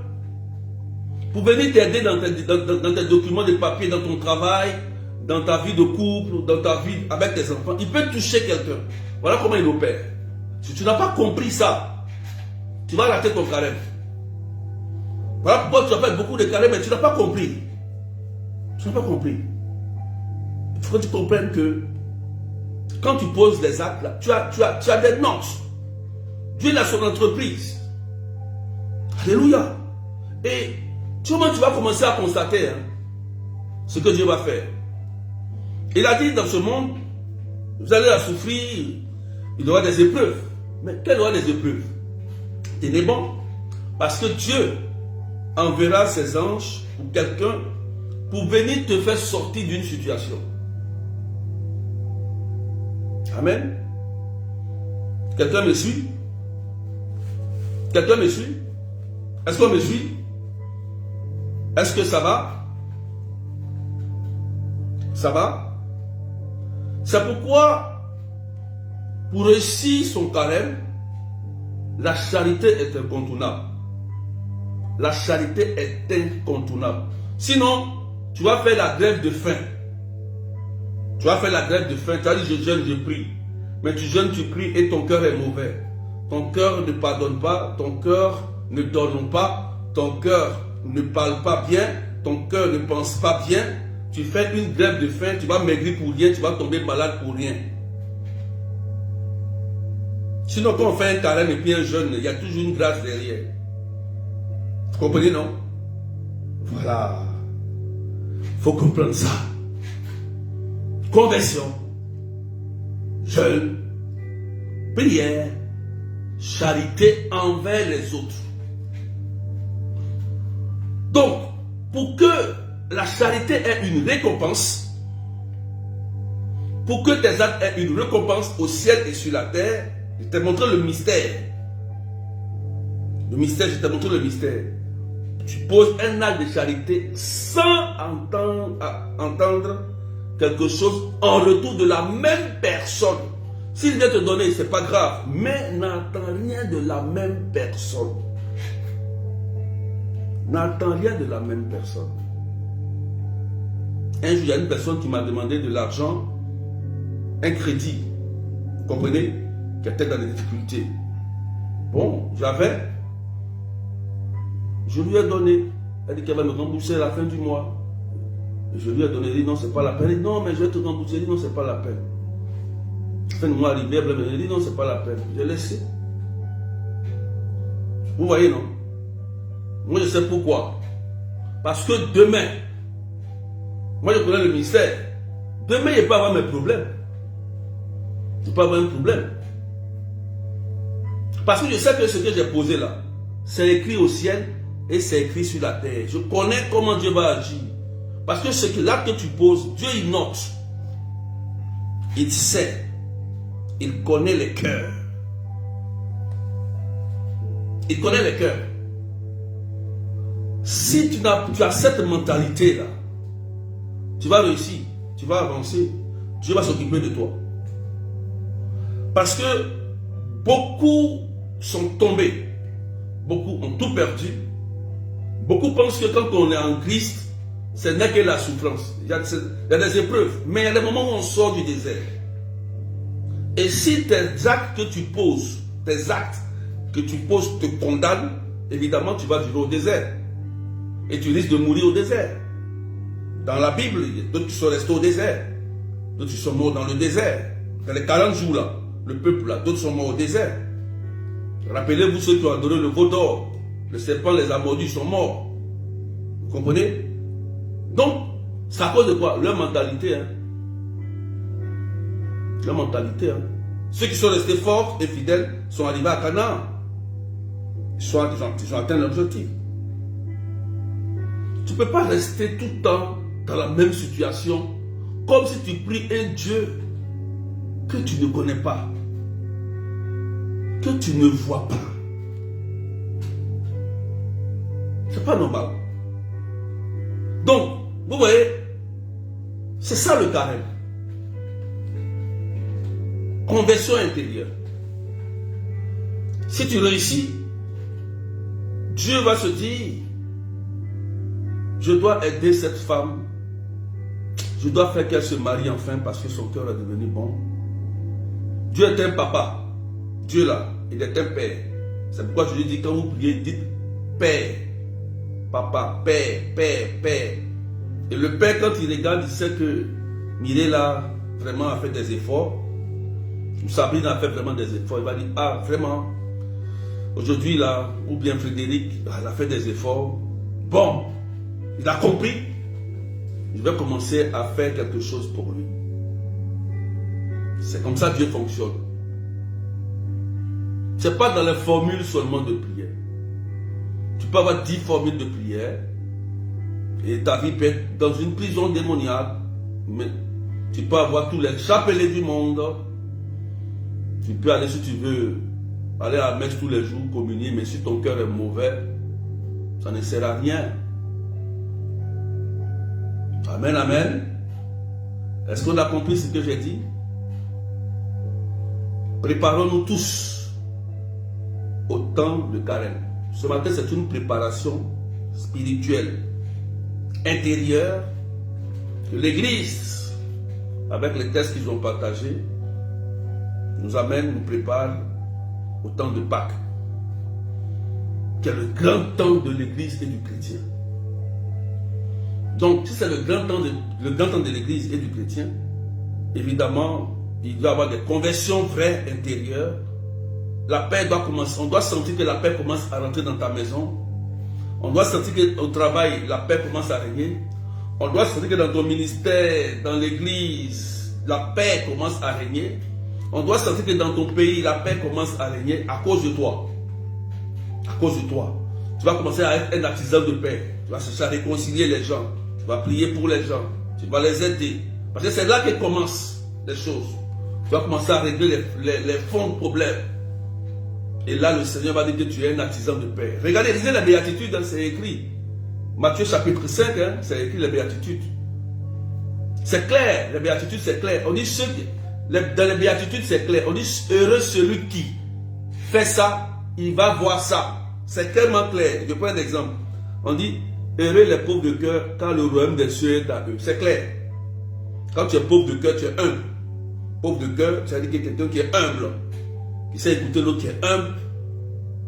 pour venir t'aider dans tes documents de papier, dans ton travail, dans ta vie de couple, dans ta vie avec tes enfants. Il peut toucher quelqu'un. Voilà comment il opère. Si tu n'as pas compris ça, tu vas rater ton carême. Voilà pourquoi tu as fait beaucoup de carême, mais tu n'as pas compris. Tu n'as pas compris. Il faut que tu comprennes que quand tu poses les actes, là, tu as des notes. Dieu il a son entreprise. Alléluia. Et tu vas commencer à constater ce que Dieu va faire. Il a dit dans ce monde, vous allez la souffrir, il y aura des épreuves. Mais quelles aura des épreuves? Tenez bon. Parce que Dieu enverra ses anges ou quelqu'un pour venir te faire sortir d'une situation. Amen. Quelqu'un me suit? Quelqu'un me suit? Est-ce qu'on me suit? Est-ce que ça va? Ça va? C'est pourquoi, pour réussir son carême, la charité est incontournable. La charité est incontournable. Sinon, tu vas faire la grève de faim. Tu vas faire la grève de faim. Tu vas dire je jeûne, je prie. Mais tu jeûnes, tu pries et ton cœur est mauvais. Ton cœur ne pardonne pas. Ton cœur ne donne pas. Ton cœur ne parle pas bien. Ton cœur ne pense pas bien. Tu fais une grève de faim. Tu vas maigrir pour rien. Tu vas tomber malade pour rien. Sinon, quand on fait un carême et puis un jeûne, il y a toujours une grâce derrière. Vous comprenez, non? Voilà. Il faut comprendre ça. Conversion, jeûne, prière, charité envers les autres. Donc, pour que la charité ait une récompense, pour que tes actes aient une récompense au ciel et sur la terre, je t'ai montré le mystère. Le mystère, je t'ai montré le mystère. Tu poses un acte de charité sans entendre quelque chose en retour de la même personne. S'il vient te donner, ce n'est pas grave, mais n'attends rien de la même personne. N'attends rien de la même personne. Un jour, il y a une personne qui m'a demandé de l'argent, un crédit, vous comprenez, qui était dans des difficultés. Bon, j'avais, je lui ai donné. Elle dit qu'elle va me rembourser à la fin du mois. Je lui ai donné, il dit non, c'est pas la peine. Il dit non, mais je vais te rembourser. Il dit non, c'est pas la peine. Fin de mois arrivé, elle dit non, c'est pas la peine. J'ai laissé. Vous voyez, non? Moi, je sais pourquoi. Parce que demain, moi, je connais le mystère. Demain, il peut avoir mes problèmes. Je peux avoir un problème. Parce que je sais que ce que j'ai posé là, c'est écrit au ciel et c'est écrit sur la terre. Je connais comment Dieu va agir. Parce que ce que là que tu poses, Dieu il note. Il sait. Il connaît les cœurs. Il connaît les cœurs. Si tu as cette mentalité là, tu vas réussir, tu vas avancer. Dieu va s'occuper de toi. Parce que beaucoup sont tombés. Beaucoup ont tout perdu. Beaucoup pensent que quand on est en Christ, ce n'est que la souffrance. Il y a des épreuves. Mais il y a des moments où on sort du désert. Et si tes actes que tu poses, te condamnent, évidemment tu vas vivre au désert. Et tu risques de mourir au désert. Dans la Bible, d'autres qui sont restés au désert. D'autres qui sont morts dans le désert. Dans les 40 jours là, le peuple là, d'autres sont morts au désert. Rappelez-vous ceux qui ont adoré le veau d'or. Le serpent les a mordus, ils sont morts. Vous comprenez? Donc, c'est à cause de quoi? Leur mentalité. Leur mentalité. Ceux qui sont restés forts et fidèles sont arrivés à Canaan. Ils ont atteint l'objectif. Tu ne peux pas rester tout le temps dans la même situation, comme si tu pries un Dieu que tu ne connais pas, que tu ne vois pas. C'est pas normal. Donc, vous voyez, c'est ça le carême. Conversion intérieure. Si tu réussis, Dieu va se dire, je dois aider cette femme, je dois faire qu'elle se marie enfin parce que son cœur est devenu bon. Dieu est un papa. Dieu là, il est un père. C'est pourquoi je lui dis, quand vous priez, dites Père. Papa, Père, Père, Père. Et le Père, quand il regarde, il sait que Mireille là, vraiment a fait des efforts. Sabrina a fait vraiment des efforts. Il va dire, ah, vraiment, aujourd'hui là, ou bien Frédéric, elle a fait des efforts. Bon, il a compris. Je vais commencer à faire quelque chose pour lui. C'est comme ça que Dieu fonctionne. Ce n'est pas dans les formules seulement de prière. Tu peux avoir 10 formules de prière et ta vie peut être dans une prison démoniaque, mais tu peux avoir tous les chapelets du monde. Tu peux aller, si tu veux, aller à la messe tous les jours, communier, mais si ton cœur est mauvais, ça ne sert à rien. Amen, amen. Est-ce qu'on a compris ce que j'ai dit? Préparons-nous tous au temps de carême. Ce matin, c'est une préparation spirituelle, intérieure, que l'Église, avec les textes qu'ils ont partagés, nous amène, nous prépare au temps de Pâques, qui est le grand temps de l'Église et du chrétien. Donc, si c'est le grand temps de l'Église et du chrétien, évidemment, il doit y avoir des conversions vraies intérieures. La paix doit commencer. On doit sentir que la paix commence à rentrer dans ta maison. On doit sentir qu'au travail, la paix commence à régner. On doit sentir que dans ton ministère, dans l'église, la paix commence à régner. On doit sentir que dans ton pays, la paix commence à régner à cause de toi. À cause de toi. Tu vas commencer à être un artisan de paix. Tu vas chercher à réconcilier les gens. Tu vas prier pour les gens. Tu vas les aider. Parce que c'est là que commencent les choses. Tu vas commencer à régler les fonds de problèmes. Et là, le Seigneur va dire que tu es un artisan de paix. Regardez, lisez la béatitude, c'est écrit. Matthieu chapitre 5, c'est écrit les béatitudes. C'est clair, les béatitudes, c'est clair. On dit, dans les béatitudes, c'est clair. On dit, heureux celui qui fait ça, il va voir ça. C'est tellement clair. Je prends un exemple. On dit, heureux les pauvres de cœur, quand le royaume des cieux est à eux. C'est clair. Quand tu es pauvre de cœur, tu es humble. Pauvre de cœur, ça veut dire que quelqu'un qui est humble. Qui sait écouter l'autre qui est humble.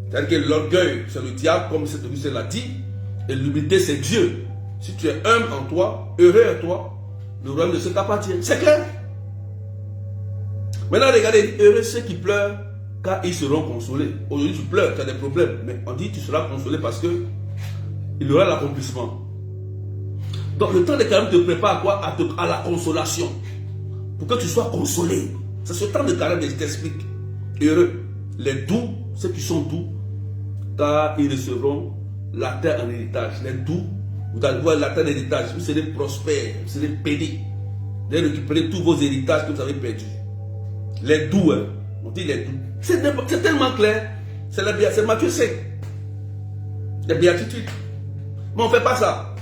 C'est-à-dire que l'orgueil, c'est le diable, comme cette église l'a dit. Et l'humilité, c'est Dieu. Si tu es humble en toi, heureux en toi, le royaume de Dieu t'appartient. C'est clair. Maintenant, regardez, heureux ceux qui pleurent, car ils seront consolés. Aujourd'hui, tu pleures, tu as des problèmes. Mais on dit que tu seras consolé parce que il y aura l'accomplissement. Donc, le temps de carême te prépare à quoi? À la consolation. Pour que tu sois consolé. C'est ce temps de carême que je t'explique. Heureux, les doux, ceux qui sont doux, car ils recevront la terre en héritage. Les doux, vous allez voir la terre en héritage, vous serez prospères, vous serez bénis. Vous allez récupérer tous vos héritages que vous avez perdus. Les doux, on dit les doux. C'est tellement clair. C'est Matthieu 5. Les béatitudes. Mais on ne fait pas ça.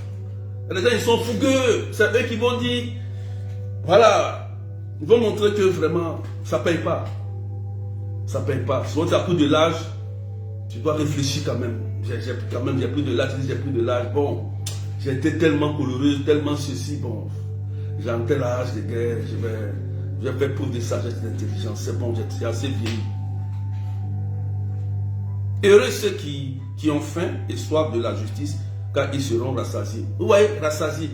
Les gens, ils sont fougueux. C'est eux qui vont dire, voilà, ils vont montrer que vraiment, ça ne paye pas. Ça ne paye pas. Souvent, tu as plus de l'âge, tu dois réfléchir quand même. J'ai plus de l'âge, j'ai plus de l'âge. Bon, j'ai été tellement coloureuse, tellement ceci. Bon, j'ai un tel âge de guerre, je vais faire preuve de sagesse et d'intelligence. C'est bon, j'ai assez vieilli. Heureux ceux qui ont faim et soif de la justice, car ils seront rassasiés. Vous voyez, rassasiés.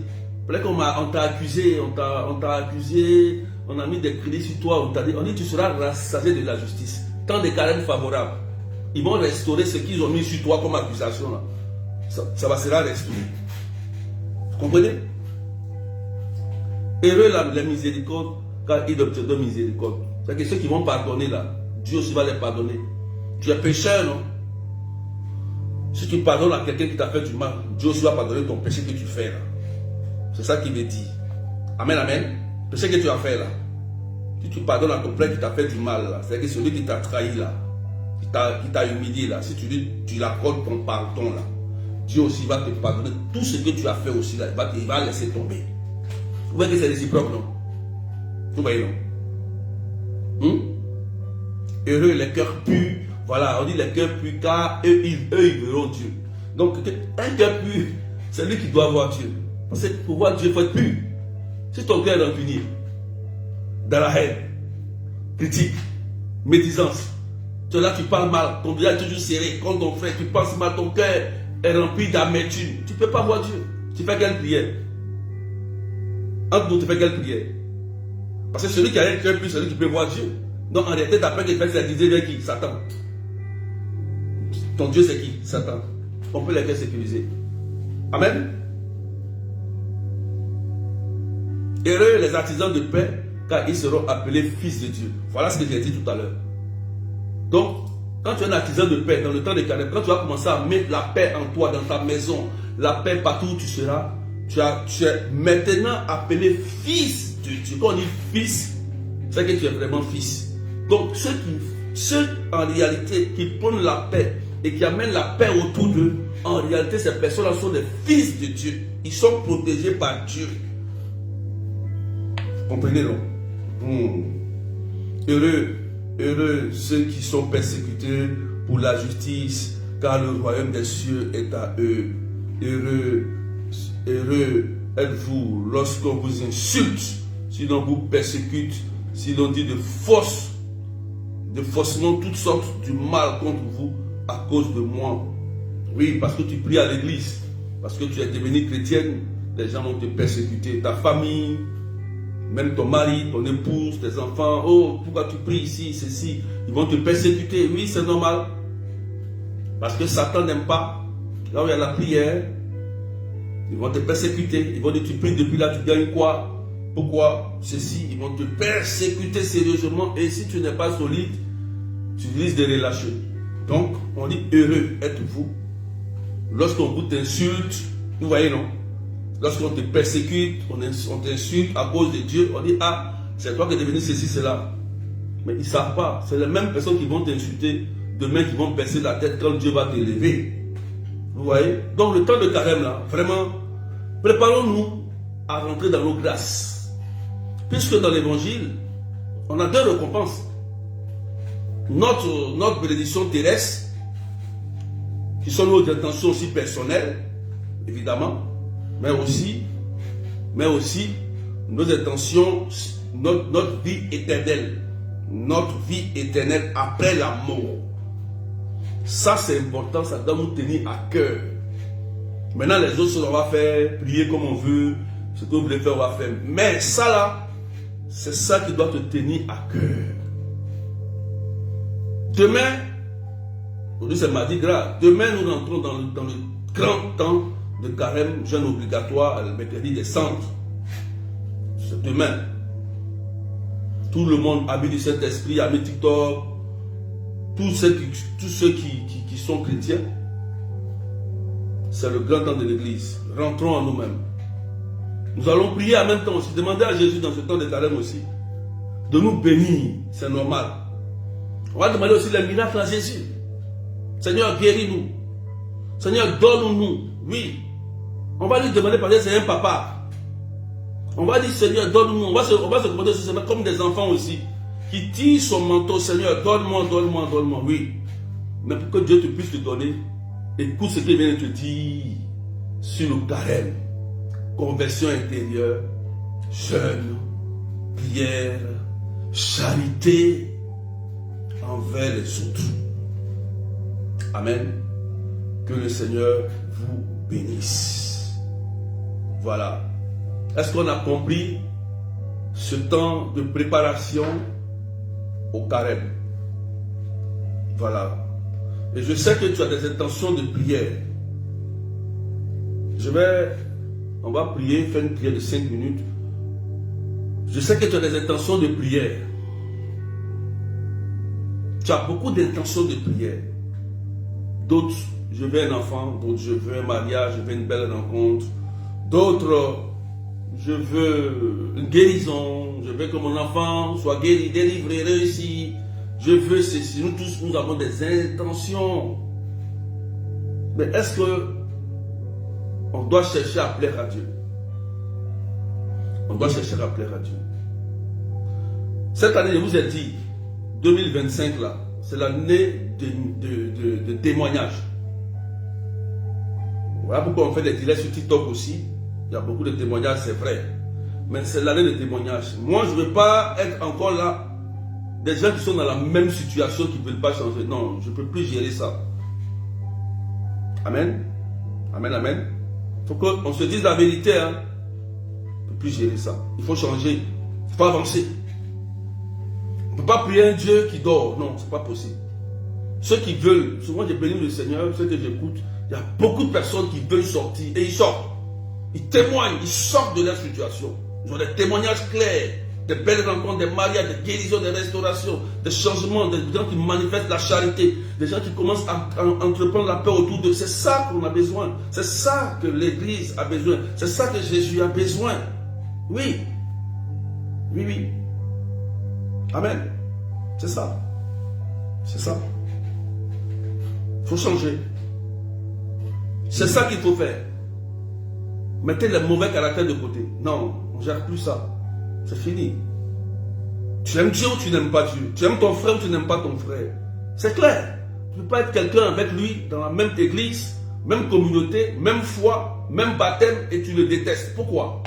Peut-être qu'on t'a accusé, on t'a accusé, on a mis des crédits sur toi, on dit tu seras rassasié de la justice. Tant de carême favorables. Ils vont restaurer ce qu'ils ont mis sur toi comme accusation. Là. Ça va sera restauré. Vous comprenez? Heureux les miséricordes, car ils obtiendront miséricorde. C'est-à-dire que ceux qui vont pardonner là, Dieu aussi va les pardonner. Tu es pécheur, non? Si tu pardonnes à quelqu'un qui t'a fait du mal, Dieu aussi va pardonner ton péché que tu fais là. C'est ça qu'il veut dire. Amen, amen. Le péché que tu as fait là. Si tu pardonnes à ton frère qui t'a fait du mal là, c'est-à-dire que celui qui t'a trahi là, qui t'a humilié là, si tu l'accordes ton pardon là, Dieu aussi va te pardonner tout ce que tu as fait aussi là, il va laisser tomber. Vous voyez que c'est réciproque, non? Vous voyez, non? Heureux les cœurs purs. Voilà, on dit les cœurs purs, car eux, ils verront Dieu. Donc, un cœur pur, c'est lui qui doit voir Dieu. Parce que pour voir Dieu, il faut être pur. Si ton cœur est rancunier, dans la haine, critique, médisance, tu es là, tu parles mal, ton visage est toujours serré, contre ton frère, tu penses mal, ton cœur est rempli d'amertume. Tu ne peux pas voir Dieu. Tu fais quelle prière? Entre nous, tu fais quelle prière? Parce que celui qui a un cœur pur, celui qui peut voir Dieu. Donc en réalité, ta paix qui fait, c'est divisé vers qui? Satan. Ton Dieu, c'est qui? Satan. On peut les faire sécuriser. Amen. Heureux les artisans de paix, car ils seront appelés fils de Dieu. Voilà ce que j'ai dit tout à l'heure. Donc, quand tu es un artisan de paix dans le temps des Caleb, quand tu vas commencer à mettre la paix en toi, dans ta maison, la paix partout où tu seras, tu es maintenant appelé fils de Dieu. Quand on dit fils, c'est que tu es vraiment fils. Donc, ceux en réalité qui prennent la paix et qui amènent la paix autour d'eux, en réalité, ces personnes-là sont des fils de Dieu. Ils sont protégés par Dieu. Comprenez, non? Heureux ceux qui sont persécutés pour la justice, car le royaume des cieux est à eux. Heureux êtes-vous lorsqu'on vous insulte, si l'on vous persécute, si l'on dit de faussement toutes sortes du mal contre vous à cause de moi. Oui, parce que tu pries à l'église, parce que tu es devenue chrétienne, les gens vont te persécuter, ta famille, même ton mari, ton épouse, tes enfants. Oh, pourquoi tu pries ici, ceci? Ils vont te persécuter. Oui, c'est normal. Parce que Satan n'aime pas. Là où il y a la prière, ils vont te persécuter. Ils vont dire, tu pries depuis là, tu gagnes quoi? Pourquoi ceci? Ils vont te persécuter sérieusement. Et si tu n'es pas solide, tu risques de les lâcher. Donc, on dit, heureux êtes-vous lorsqu'on vous insulte. Vous voyez, non? Lorsqu'on te persécute, on t'insulte à cause de Dieu, on dit, ah, c'est toi qui es devenu ceci, cela. Mais ils ne savent pas. C'est les mêmes personnes qui vont t'insulter demain, qui vont baisser la tête quand Dieu va t'élever. Vous voyez? Donc le temps de carême, là, vraiment, préparons-nous à rentrer dans nos grâces. Puisque dans l'évangile, on a deux récompenses. Notre bénédiction terrestre, qui sont nos intentions aussi personnelles, évidemment, mais aussi nos intentions, notre vie éternelle. Notre vie éternelle après la mort. Ça, c'est important, ça doit nous tenir à cœur. Maintenant, les autres, on va faire, prier comme on veut, ce que vous voulez faire, on va faire. Mais ça, là, c'est ça qui doit te tenir à cœur. Demain, aujourd'hui c'est mardi gras, demain nous rentrons dans le grand temps de carême, jeûne obligatoire, le mercredi des cendres. C'est demain. Tout le monde, ami du Saint-Esprit, ami TikTok, tous ceux qui sont chrétiens, c'est le grand temps de l'église. Rentrons en nous-mêmes. Nous allons prier en même temps aussi, demander à Jésus dans ce temps de carême aussi, de nous bénir, c'est normal. On va demander aussi les miracles à Jésus. Seigneur, guéris-nous. Seigneur, donne-nous. Oui. On va lui demander parce que c'est un papa. On va dire, Seigneur, donne-nous. On va se comporter sur Seigneur comme des enfants aussi. Qui tirent son manteau, Seigneur, donne-moi, donne-moi, donne-moi. Oui. Mais pour que Dieu te puisse te donner, écoute ce qu'il vient de te dire sur le carême. Conversion intérieure, jeûne, prière, charité envers les autres. Amen. Que le Seigneur vous bénisse. Voilà. Est-ce qu'on a compris ce temps de préparation au carême? Voilà. Et je sais que tu as des intentions de prière. On va prier, faire une prière de 5 minutes. Je sais que tu as des intentions de prière. Tu as beaucoup d'intentions de prière. D'autres, je veux un enfant. D'autres, je veux un mariage, je veux une belle rencontre. D'autres, je veux une guérison. Je veux que mon enfant soit guéri, délivré, réussi. Je veux ceci. Nous tous, nous avons des intentions. Mais est-ce que on doit chercher à plaire à Dieu? On doit chercher à plaire à Dieu. Cette année, je vous ai dit, 2025 là, c'est l'année de témoignage. Voilà pourquoi on fait des directs sur TikTok aussi. Il y a beaucoup de témoignages, c'est vrai. Mais c'est l'année de témoignage. Moi, je ne veux pas être encore là. Des gens qui sont dans la même situation, qui ne veulent pas changer. Non, je ne peux plus gérer ça. Amen. Amen, amen. Il faut qu'on se dise la vérité. Hein. On ne peut plus gérer ça. Il faut changer. faut avancer. On ne peut pas prier un Dieu qui dort. Non, ce n'est pas possible. Ceux qui veulent, souvent j'ai béni le Seigneur, ceux que j'écoute, il y a beaucoup de personnes qui veulent sortir et ils sortent. Ils témoignent, ils sortent de leur situation. Ils ont des témoignages clairs, des belles rencontres, des mariages, des guérisons, des restaurations, des changements, des gens qui manifestent la charité, des gens qui commencent à entreprendre la paix autour d'eux. C'est ça qu'on a besoin. C'est ça que l'Église a besoin. C'est ça que Jésus a besoin. Oui. Oui, oui. Amen. C'est ça. C'est ça. Il faut changer. C'est ça qu'il faut faire. Mettez les mauvais caractères de côté. Non, on ne gère plus ça. C'est fini. Tu aimes Dieu ou tu n'aimes pas Dieu? Tu aimes ton frère ou tu n'aimes pas ton frère? C'est clair. Tu ne peux pas être quelqu'un avec lui dans la même église, même communauté, même foi, même baptême et tu le détestes. Pourquoi?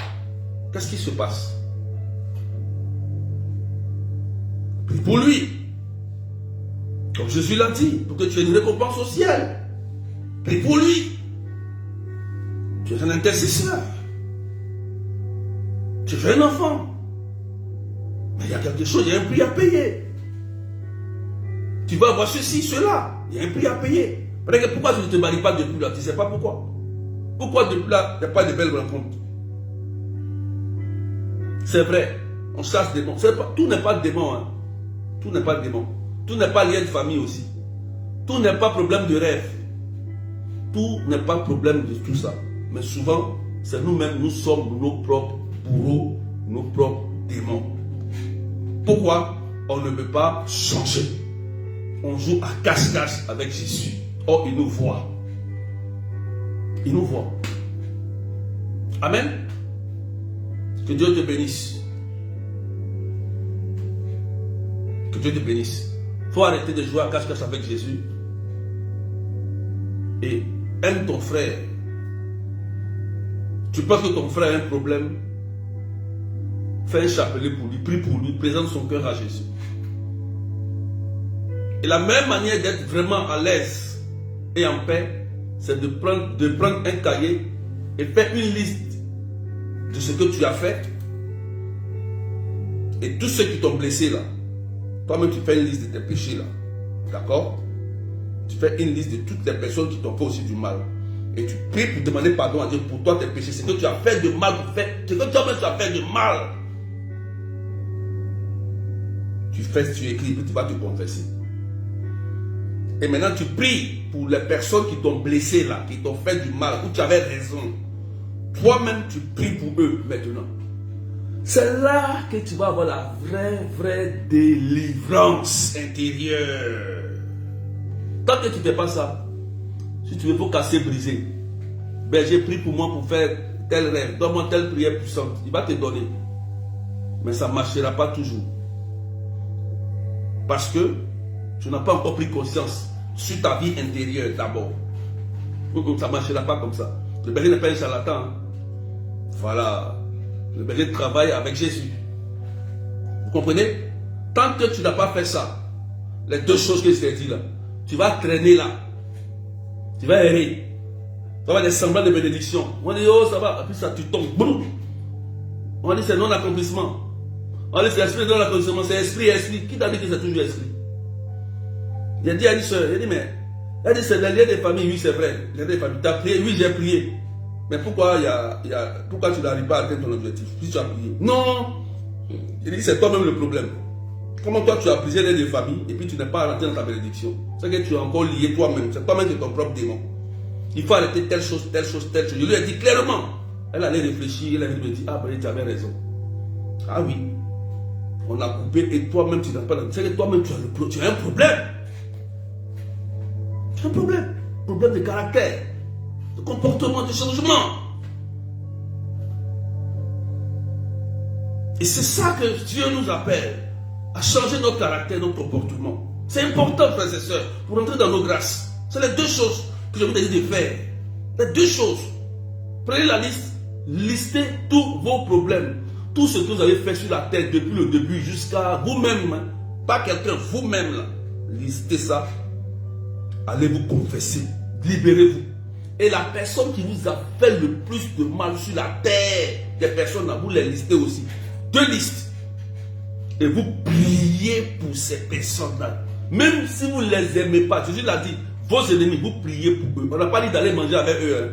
Qu'est-ce qui se passe? Prie pour lui. Comme Jésus l'a dit, pour que tu aies une récompense au ciel. Prie pour lui. Tu es un intercesseur. Tu es un enfant. Mais il y a quelque chose, il y a un prix à payer. Tu vas avoir ceci, cela. Il y a un prix à payer. Pourquoi tu ne te maries pas depuis là? Tu ne sais pas pourquoi. Pourquoi depuis là, il n'y a pas de belles rencontres? C'est vrai. On chasse des démons. Tout n'est pas démon. Hein. Tout n'est pas démon. Tout n'est pas lien de famille aussi. Tout n'est pas problème de rêve. Tout n'est pas problème de tout ça. Mais souvent, c'est nous-mêmes, nous sommes nos propres bourreaux, nos propres démons. Pourquoi on ne peut pas changer? On joue à cache-cache avec Jésus. Oh, il nous voit. Il nous voit. Amen. Que Dieu te bénisse. Que Dieu te bénisse. Il faut arrêter de jouer à cache-cache avec Jésus. Et aime ton frère. Tu penses que ton frère a un problème? Fais un chapelet pour lui, prie pour lui, présente son cœur à Jésus. Et la meilleure manière d'être vraiment à l'aise et en paix, c'est de prendre un cahier et faire une liste de ce que tu as fait. Et tous ceux qui t'ont blessé là, toi-même tu fais une liste de tes péchés là. D'accord? Tu fais une liste de toutes les personnes qui t'ont fait aussi du mal. Et tu pries pour demander pardon à Dieu pour toi tes péchés. C'est que tu as fait de mal, c'est que toi-même tu as fait de mal. Tu écris, puis tu vas te confesser. Et maintenant tu pries pour les personnes qui t'ont blessé là, qui t'ont fait du mal, où tu avais raison. Toi-même tu pries pour eux maintenant. C'est là que tu vas avoir la vraie délivrance intérieure. Tant que tu ne fais pas ça, si tu veux, il faut casser, briser. Ben, j'ai pris pour moi pour faire tel rêve, donne-moi telle prière puissante. Il va te donner. Mais ça ne marchera pas toujours. Parce que tu n'as pas encore pris conscience sur ta vie intérieure d'abord. Ça ne marchera pas comme ça. Le berger n'est pas un charlatan. Hein. Voilà. Le berger travaille avec Jésus. Vous comprenez? Tant que tu n'as pas fait ça, les deux choses que je t'ai dit là, tu vas traîner là. Tu vas errer. Tu vas avoir des semblants de bénédiction. On dit, oh, ça va. Et puis ça, tu tombes. Boum. On dit, c'est non-accomplissement. On dit, c'est esprit, non-accomplissement. C'est esprit. Qui t'a dit que c'est toujours esprit? J'ai dit à une soeur, j'ai dit, mais, elle dit, c'est le lien des familles. Oui, c'est vrai. Le lien des familles. Tu as prié? Oui, j'ai prié. Mais pourquoi, pourquoi tu n'arrives pas à atteindre ton objectif? Si tu as prié. Non. J'ai dit, c'est toi-même le problème. Comment toi tu as brisé les deux familles et puis tu n'es pas rentré dans ta bénédiction? C'est que tu es encore lié toi-même. C'est toi-même qui es ton propre démon. Il faut arrêter telle chose, telle chose, telle chose. Je lui ai dit clairement. Elle allait réfléchir, elle allait me dire, ah ben tu avais raison. Ah oui. On a coupé et toi-même tu n'as pas. C'est que toi-même tu as un problème. Tu as un problème. Problème de caractère, de comportement, de changement. Et c'est ça que Dieu nous appelle. À changer notre caractère, notre comportement. C'est important, frères et sœurs, pour entrer dans nos grâces. C'est les deux choses que je vous ai dit de faire. Les deux choses. Prenez la liste, listez tous vos problèmes. Tout ce que vous avez fait sur la terre depuis le début jusqu'à vous-même. Hein. Pas quelqu'un, vous-même. Listez ça. Allez vous confesser. Libérez-vous. Et la personne qui vous a fait le plus de mal sur la terre, des personnes, vous les listez aussi. Deux listes. Et vous priez pour ces personnes-là. Même si vous ne les aimez pas, Jésus l'a dit, vos ennemis, vous priez pour eux. On n'a pas dit d'aller manger avec eux. Hein.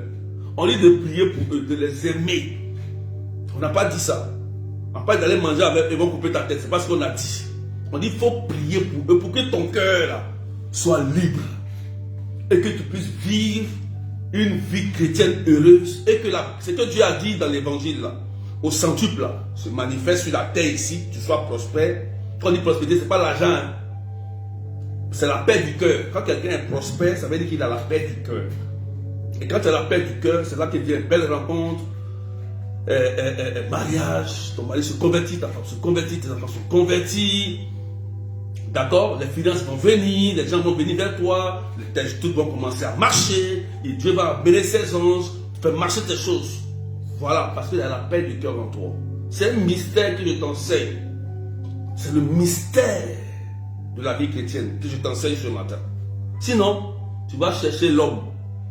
On dit de prier pour eux, de les aimer. On n'a pas dit ça. On n'a pas dit d'aller manger avec eux, ils vont couper ta tête. C'est pas ce qu'on a dit. On dit qu'il faut prier pour eux, pour que ton cœur là, soit libre. Et que tu puisses vivre une vie chrétienne heureuse. Et que ce que Dieu a dit dans l'évangile là, au centuple là, se manifeste sur la terre ici, tu sois prospère. Quand on dit prospérité, ce n'est pas l'argent. Hein. C'est la paix du cœur. Quand quelqu'un est prospère, ça veut dire qu'il a la paix du cœur. Et quand tu as la paix du cœur, c'est là qu'il vient belle rencontre, mariage, ton mari se convertit, ta femme se convertit, tes enfants se convertis. D'accord? Les finances vont venir, les gens vont venir vers toi, tout va commencer à marcher, et Dieu va bénir ses anges, faire marcher tes choses. Voilà, parce qu'il y a la paix du cœur en toi. C'est un mystère que je t'enseigne. C'est le mystère de la vie chrétienne que je t'enseigne ce matin. Sinon, tu vas chercher l'homme.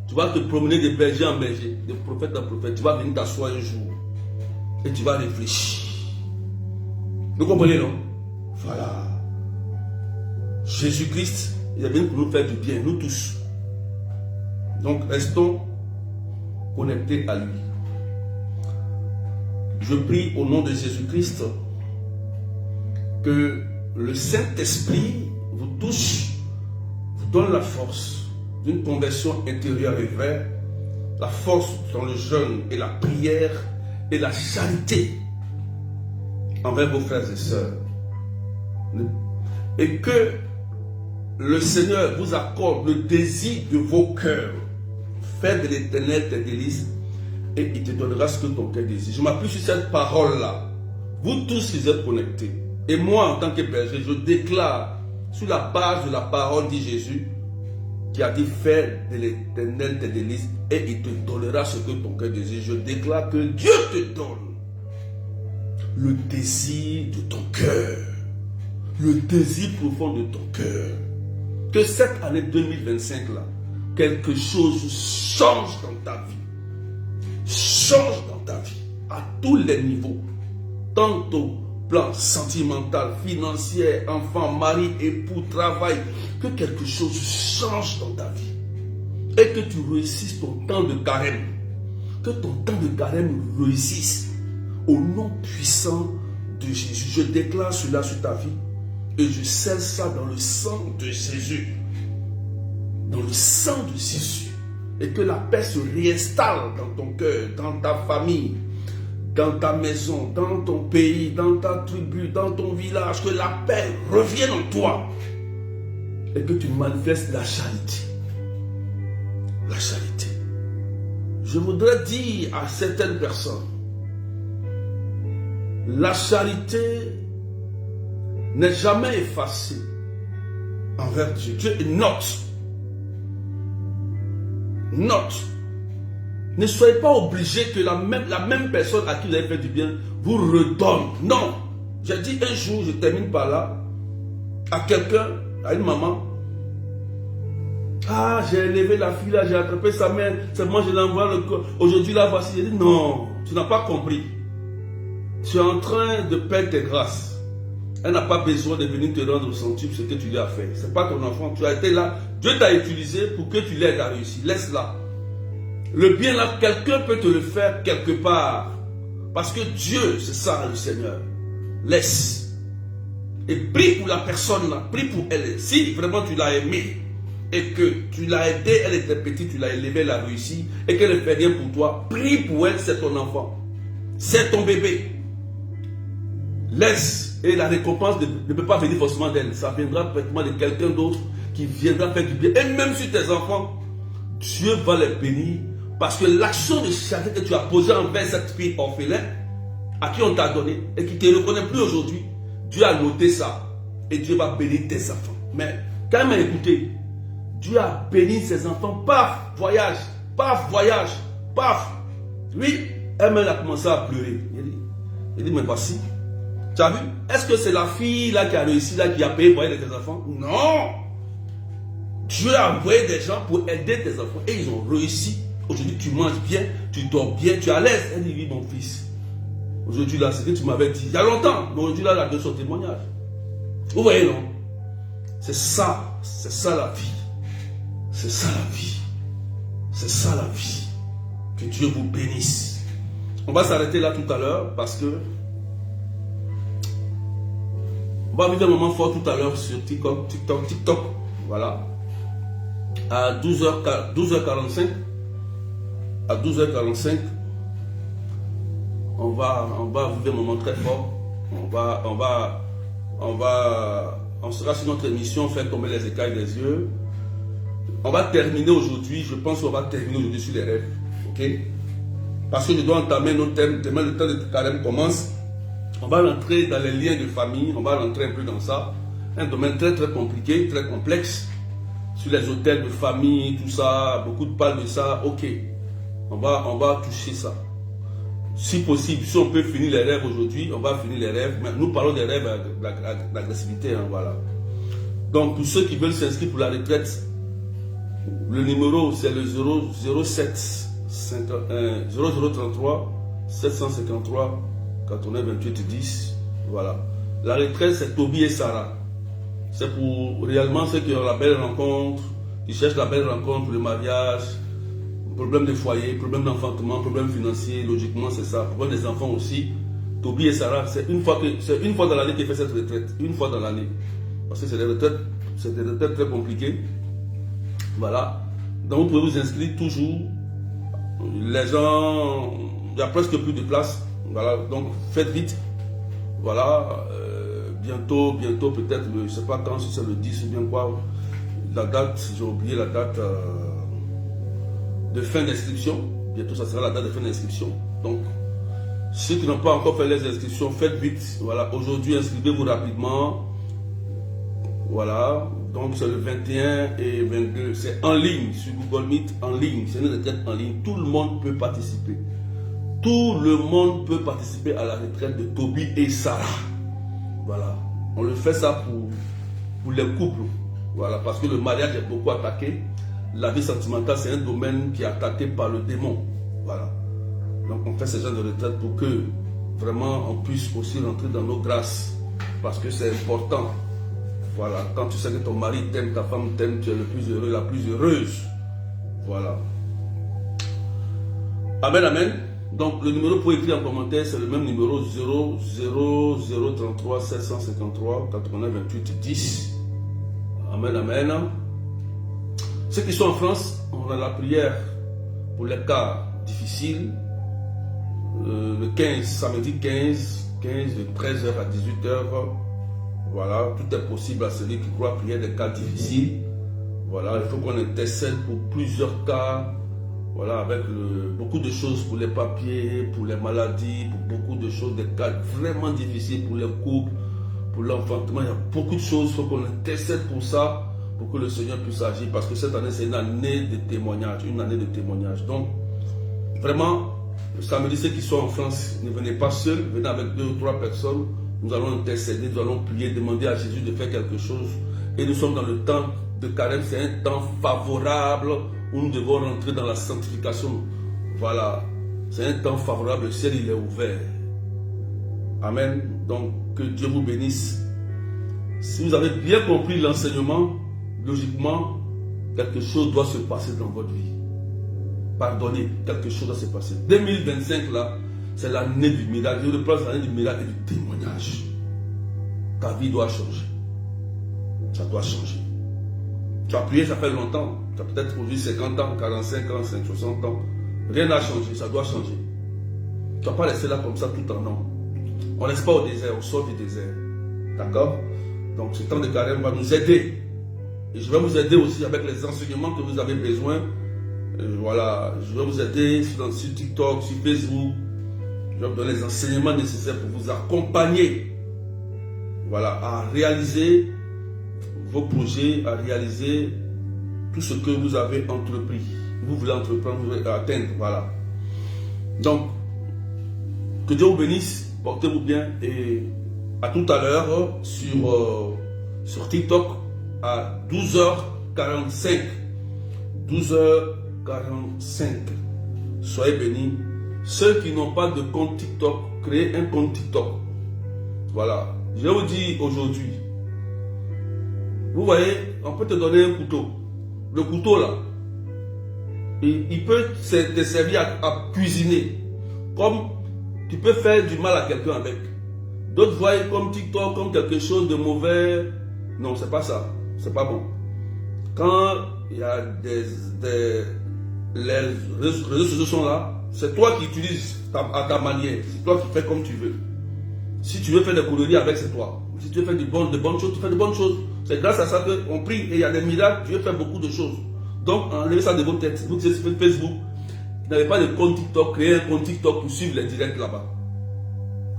Tu vas te promener de berger en berger, de prophète en prophète. Tu vas venir t'asseoir un jour et tu vas réfléchir. Vous comprenez, non? Voilà. Jésus-Christ, il est venu pour nous faire du bien, nous tous. Donc, restons connectés à lui. Je prie au nom de Jésus-Christ que le Saint-Esprit vous touche, vous donne la force d'une conversion intérieure et vraie, la force dans le jeûne et la prière et la charité envers vos frères et sœurs. Et que le Seigneur vous accorde le désir de vos cœurs. Fais de l'Éternel tes délices et il te donnera ce que ton cœur désire. Je m'appuie sur cette parole-là. Vous tous qui êtes connectés. Et moi, en tant que berger, je déclare sur la base de la parole dit Jésus, qui a dit fais de l'Éternel tes délices et il te donnera ce que ton cœur désire. Je déclare que Dieu te donne le désir de ton cœur, le désir profond de ton cœur. Que cette année 2025 là, quelque chose change dans ta vie. Change dans ta vie à tous les niveaux, tant au plan sentimental, financier, enfant, mari, époux, travail, que quelque chose change dans ta vie et que tu réussisses ton temps de carême, que ton temps de carême réussisse au nom puissant de Jésus. Je déclare cela sur ta vie et je scelle ça dans le sang de Jésus, dans le sang de Jésus, et que la paix se réinstalle dans ton cœur, dans ta famille, dans ta maison, dans ton pays, dans ta tribu, dans ton village, que la paix revienne en toi et que tu manifestes la charité. La charité. Je voudrais dire à certaines personnes, la charité n'est jamais effacée envers Dieu. Dieu note. Note. Ne soyez pas obligé que la même personne à qui vous avez fait du bien vous redonne. Non. J'ai dit un jour, je termine par là, à quelqu'un, à une maman. Ah, j'ai élevé la fille là, j'ai attrapé sa mère, seulement je l'envoie le corps. Aujourd'hui, la voici. J'ai dit non, tu n'as pas compris. Tu es en train de perdre tes grâces. Elle n'a pas besoin de venir te rendre au centuple ce que tu lui as fait. Ce n'est pas ton enfant. Tu as été là. Dieu t'a utilisé pour que tu l'aides à réussir. Laisse-la. Le bien là, quelqu'un peut te le faire quelque part. Parce que Dieu, c'est ça le Seigneur. Laisse. Et prie pour la personne là. Prie pour elle. Si vraiment tu l'as aimée et que tu l'as aidée, elle était petite, tu l'as élevée, elle a réussi et qu'elle ne fait rien pour toi, prie pour elle, c'est ton enfant. C'est ton bébé. Laisse. Et la récompense ne peut pas venir forcément d'elle. Ça viendra pratiquement de quelqu'un d'autre qui viendra faire du bien. Et même sur tes enfants, Dieu va les bénir. Parce que l'action de charité que tu as posée envers cette fille orphelin, à qui on t'a donné, et qui ne te reconnaît plus aujourd'hui, Dieu a noté ça. Et Dieu va bénir tes enfants. Mais quand même écoutez, Dieu a béni ses enfants. Paf, voyage. Paf, voyage. Paf. Lui, elle-même a commencé à pleurer. Il dit, mais voici. Tu as vu? Est-ce que c'est la fille là qui a réussi, là qui a payé pour aider tes enfants? Non! Dieu a envoyé des gens pour aider tes enfants et ils ont réussi. Aujourd'hui, tu manges bien, tu dors bien, tu es à l'aise. Elle dit, oui, mon fils. Aujourd'hui, là, c'est ce que tu m'avais dit il y a longtemps. Mais aujourd'hui, là, il a donné son témoignage. Vous voyez, non? C'est ça la vie. C'est ça la vie. C'est ça la vie. Que Dieu vous bénisse. On va s'arrêter là tout à l'heure parce que on va vivre un moment fort tout à l'heure sur TikTok. Voilà. À 12h45. À 12h45. On va vivre un moment très fort. On sera sur notre émission, faire tomber les écailles des yeux. On va terminer aujourd'hui, je pense qu'on va terminer aujourd'hui sur les rêves. Ok? Parce que je dois entamer nos thèmes. Demain, le temps de carême commence. On va rentrer dans les liens de famille. On va rentrer un peu dans ça. Un domaine très très compliqué, très complexe. Sur les hôtels de famille, tout ça. Beaucoup de parlent de ça. Ok. On va toucher ça. Si possible, si on peut finir les rêves aujourd'hui, on va finir les rêves. Mais nous parlons des rêves d'agressivité. Hein, voilà. Donc, pour ceux qui veulent s'inscrire pour la retraite, le numéro c'est le 0033 753 89 28 10. Voilà. La retraite, c'est Toby et Sarah. C'est pour réellement ceux qui ont la belle rencontre, qui cherchent la belle rencontre, le mariage, problème de foyer, problème d'enfantement, problème financier, logiquement c'est ça. Problème des enfants aussi. Toby et Sarah, c'est une fois dans l'année qu'il fait cette retraite. Une fois dans l'année. Parce que c'est des retraites très compliquées. Voilà. Donc vous pouvez vous inscrire toujours. Les gens, il n'y a presque plus de place. Voilà. Donc faites vite. Voilà. Bientôt peut-être, je ne sais pas quand, si c'est le 10 ou bien quoi. La date, j'ai oublié la date de fin d'inscription. Bientôt ça sera la date de fin d'inscription. Donc ceux qui n'ont pas encore fait les inscriptions, faites vite. Voilà. Aujourd'hui, inscrivez-vous rapidement. Voilà, donc c'est le 21 et 22, c'est en ligne, sur Google Meet, en ligne, c'est une retraite en ligne, tout le monde peut participer. Tout le monde peut participer à la retraite de Toby et Sarah. Voilà, on le fait ça pour les couples, voilà, parce que le mariage est beaucoup attaqué, la vie sentimentale c'est un domaine qui est attaqué par le démon, voilà. Donc on fait ce genre de retraite pour que vraiment on puisse aussi rentrer dans nos grâces, parce que c'est important. Voilà, quand tu sais que ton mari t'aime, ta femme t'aime, tu es le plus heureux, la plus heureuse. Voilà. Amen, amen. Donc le numéro pour écrire en commentaire, c'est le même numéro 00033 753 89 28 10. Amen, amen. Ceux qui sont en France, on a la prière pour les cas difficiles. Le 15, samedi 15 de 13h à 18h. Voilà, tout est possible à celui qui croit prier des cas difficiles. Voilà, il faut qu'on intercède pour plusieurs cas. Voilà, avec beaucoup de choses pour les papiers, pour les maladies, pour beaucoup de choses, des cas vraiment difficiles pour les couples, pour l'enfantement. Il y a beaucoup de choses, il faut qu'on intercède pour ça, pour que le Seigneur puisse agir. Parce que cette année, c'est une année de témoignage, Donc, vraiment, le samedi, ceux qui sont en France, ne venez pas seuls, venez avec 2 ou 3 personnes. Nous allons intercéder, nous allons prier, demander à Jésus de faire quelque chose. Et nous sommes dans le temps de carême, c'est un temps favorable où nous devons rentrer dans la sanctification. Voilà, c'est un temps favorable, le ciel il est ouvert. Amen. Donc que Dieu vous bénisse. Si vous avez bien compris l'enseignement, logiquement, quelque chose doit se passer dans votre vie. Pardonnez, quelque chose doit se passer. 2025 là, c'est l'année du miracle. Je reprends l'année du miracle et du témoignage. Ta vie doit changer. Ça doit changer. Tu as prié, ça fait longtemps. Tu as peut-être aujourd'hui 50 ans, 45 ans, 60 ans. Rien n'a changé, ça doit changer. Tu ne vas pas rester là comme ça tout en an. On ne reste pas au désert, on sort du désert. D'accord? Donc ce temps de carême va nous aider. Et je vais vous aider aussi avec les enseignements que vous avez besoin. Voilà, je vais vous aider sur TikTok, sur Facebook. Je vais vous donner les enseignements nécessaires pour vous accompagner. Voilà, à réaliser vos projets, à réaliser tout ce que vous avez entrepris. Vous voulez entreprendre, vous voulez atteindre. Voilà. Donc, que Dieu vous bénisse, portez-vous bien et à tout à l'heure sur TikTok à 12h45. 12h45. Soyez bénis, Ceux qui n'ont pas de compte TikTok, créez un compte TikTok. Voilà. Je vous dis aujourd'hui, vous voyez, on peut te donner un couteau. Le couteau là, il peut te servir à cuisiner. Comme tu peux faire du mal à quelqu'un avec. D'autres voient comme TikTok comme quelque chose de mauvais. Non, c'est pas ça. C'est pas bon. Quand il y a les réseaux sociaux sont là, c'est toi qui utilises à ta manière. C'est toi qui fais comme tu veux. Si tu veux faire des conneries avec, c'est toi. Si tu veux faire de bonnes choses, tu fais de bonnes choses. C'est grâce à ça qu'on prie et il y a des miracles. Tu veux faire beaucoup de choses. Donc, enlevez ça de vos têtes. Vous qui êtes sur Facebook, vous n'avez pas de compte TikTok, créez un compte TikTok pour suivre les directs là-bas.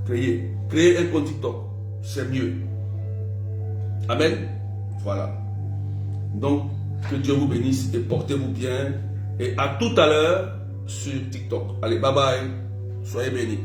Créez un compte TikTok. C'est mieux. Amen. Voilà. Donc, que Dieu vous bénisse et portez-vous bien. Et à tout à l'heure sur TikTok. Allez, bye bye. Soyez bénis.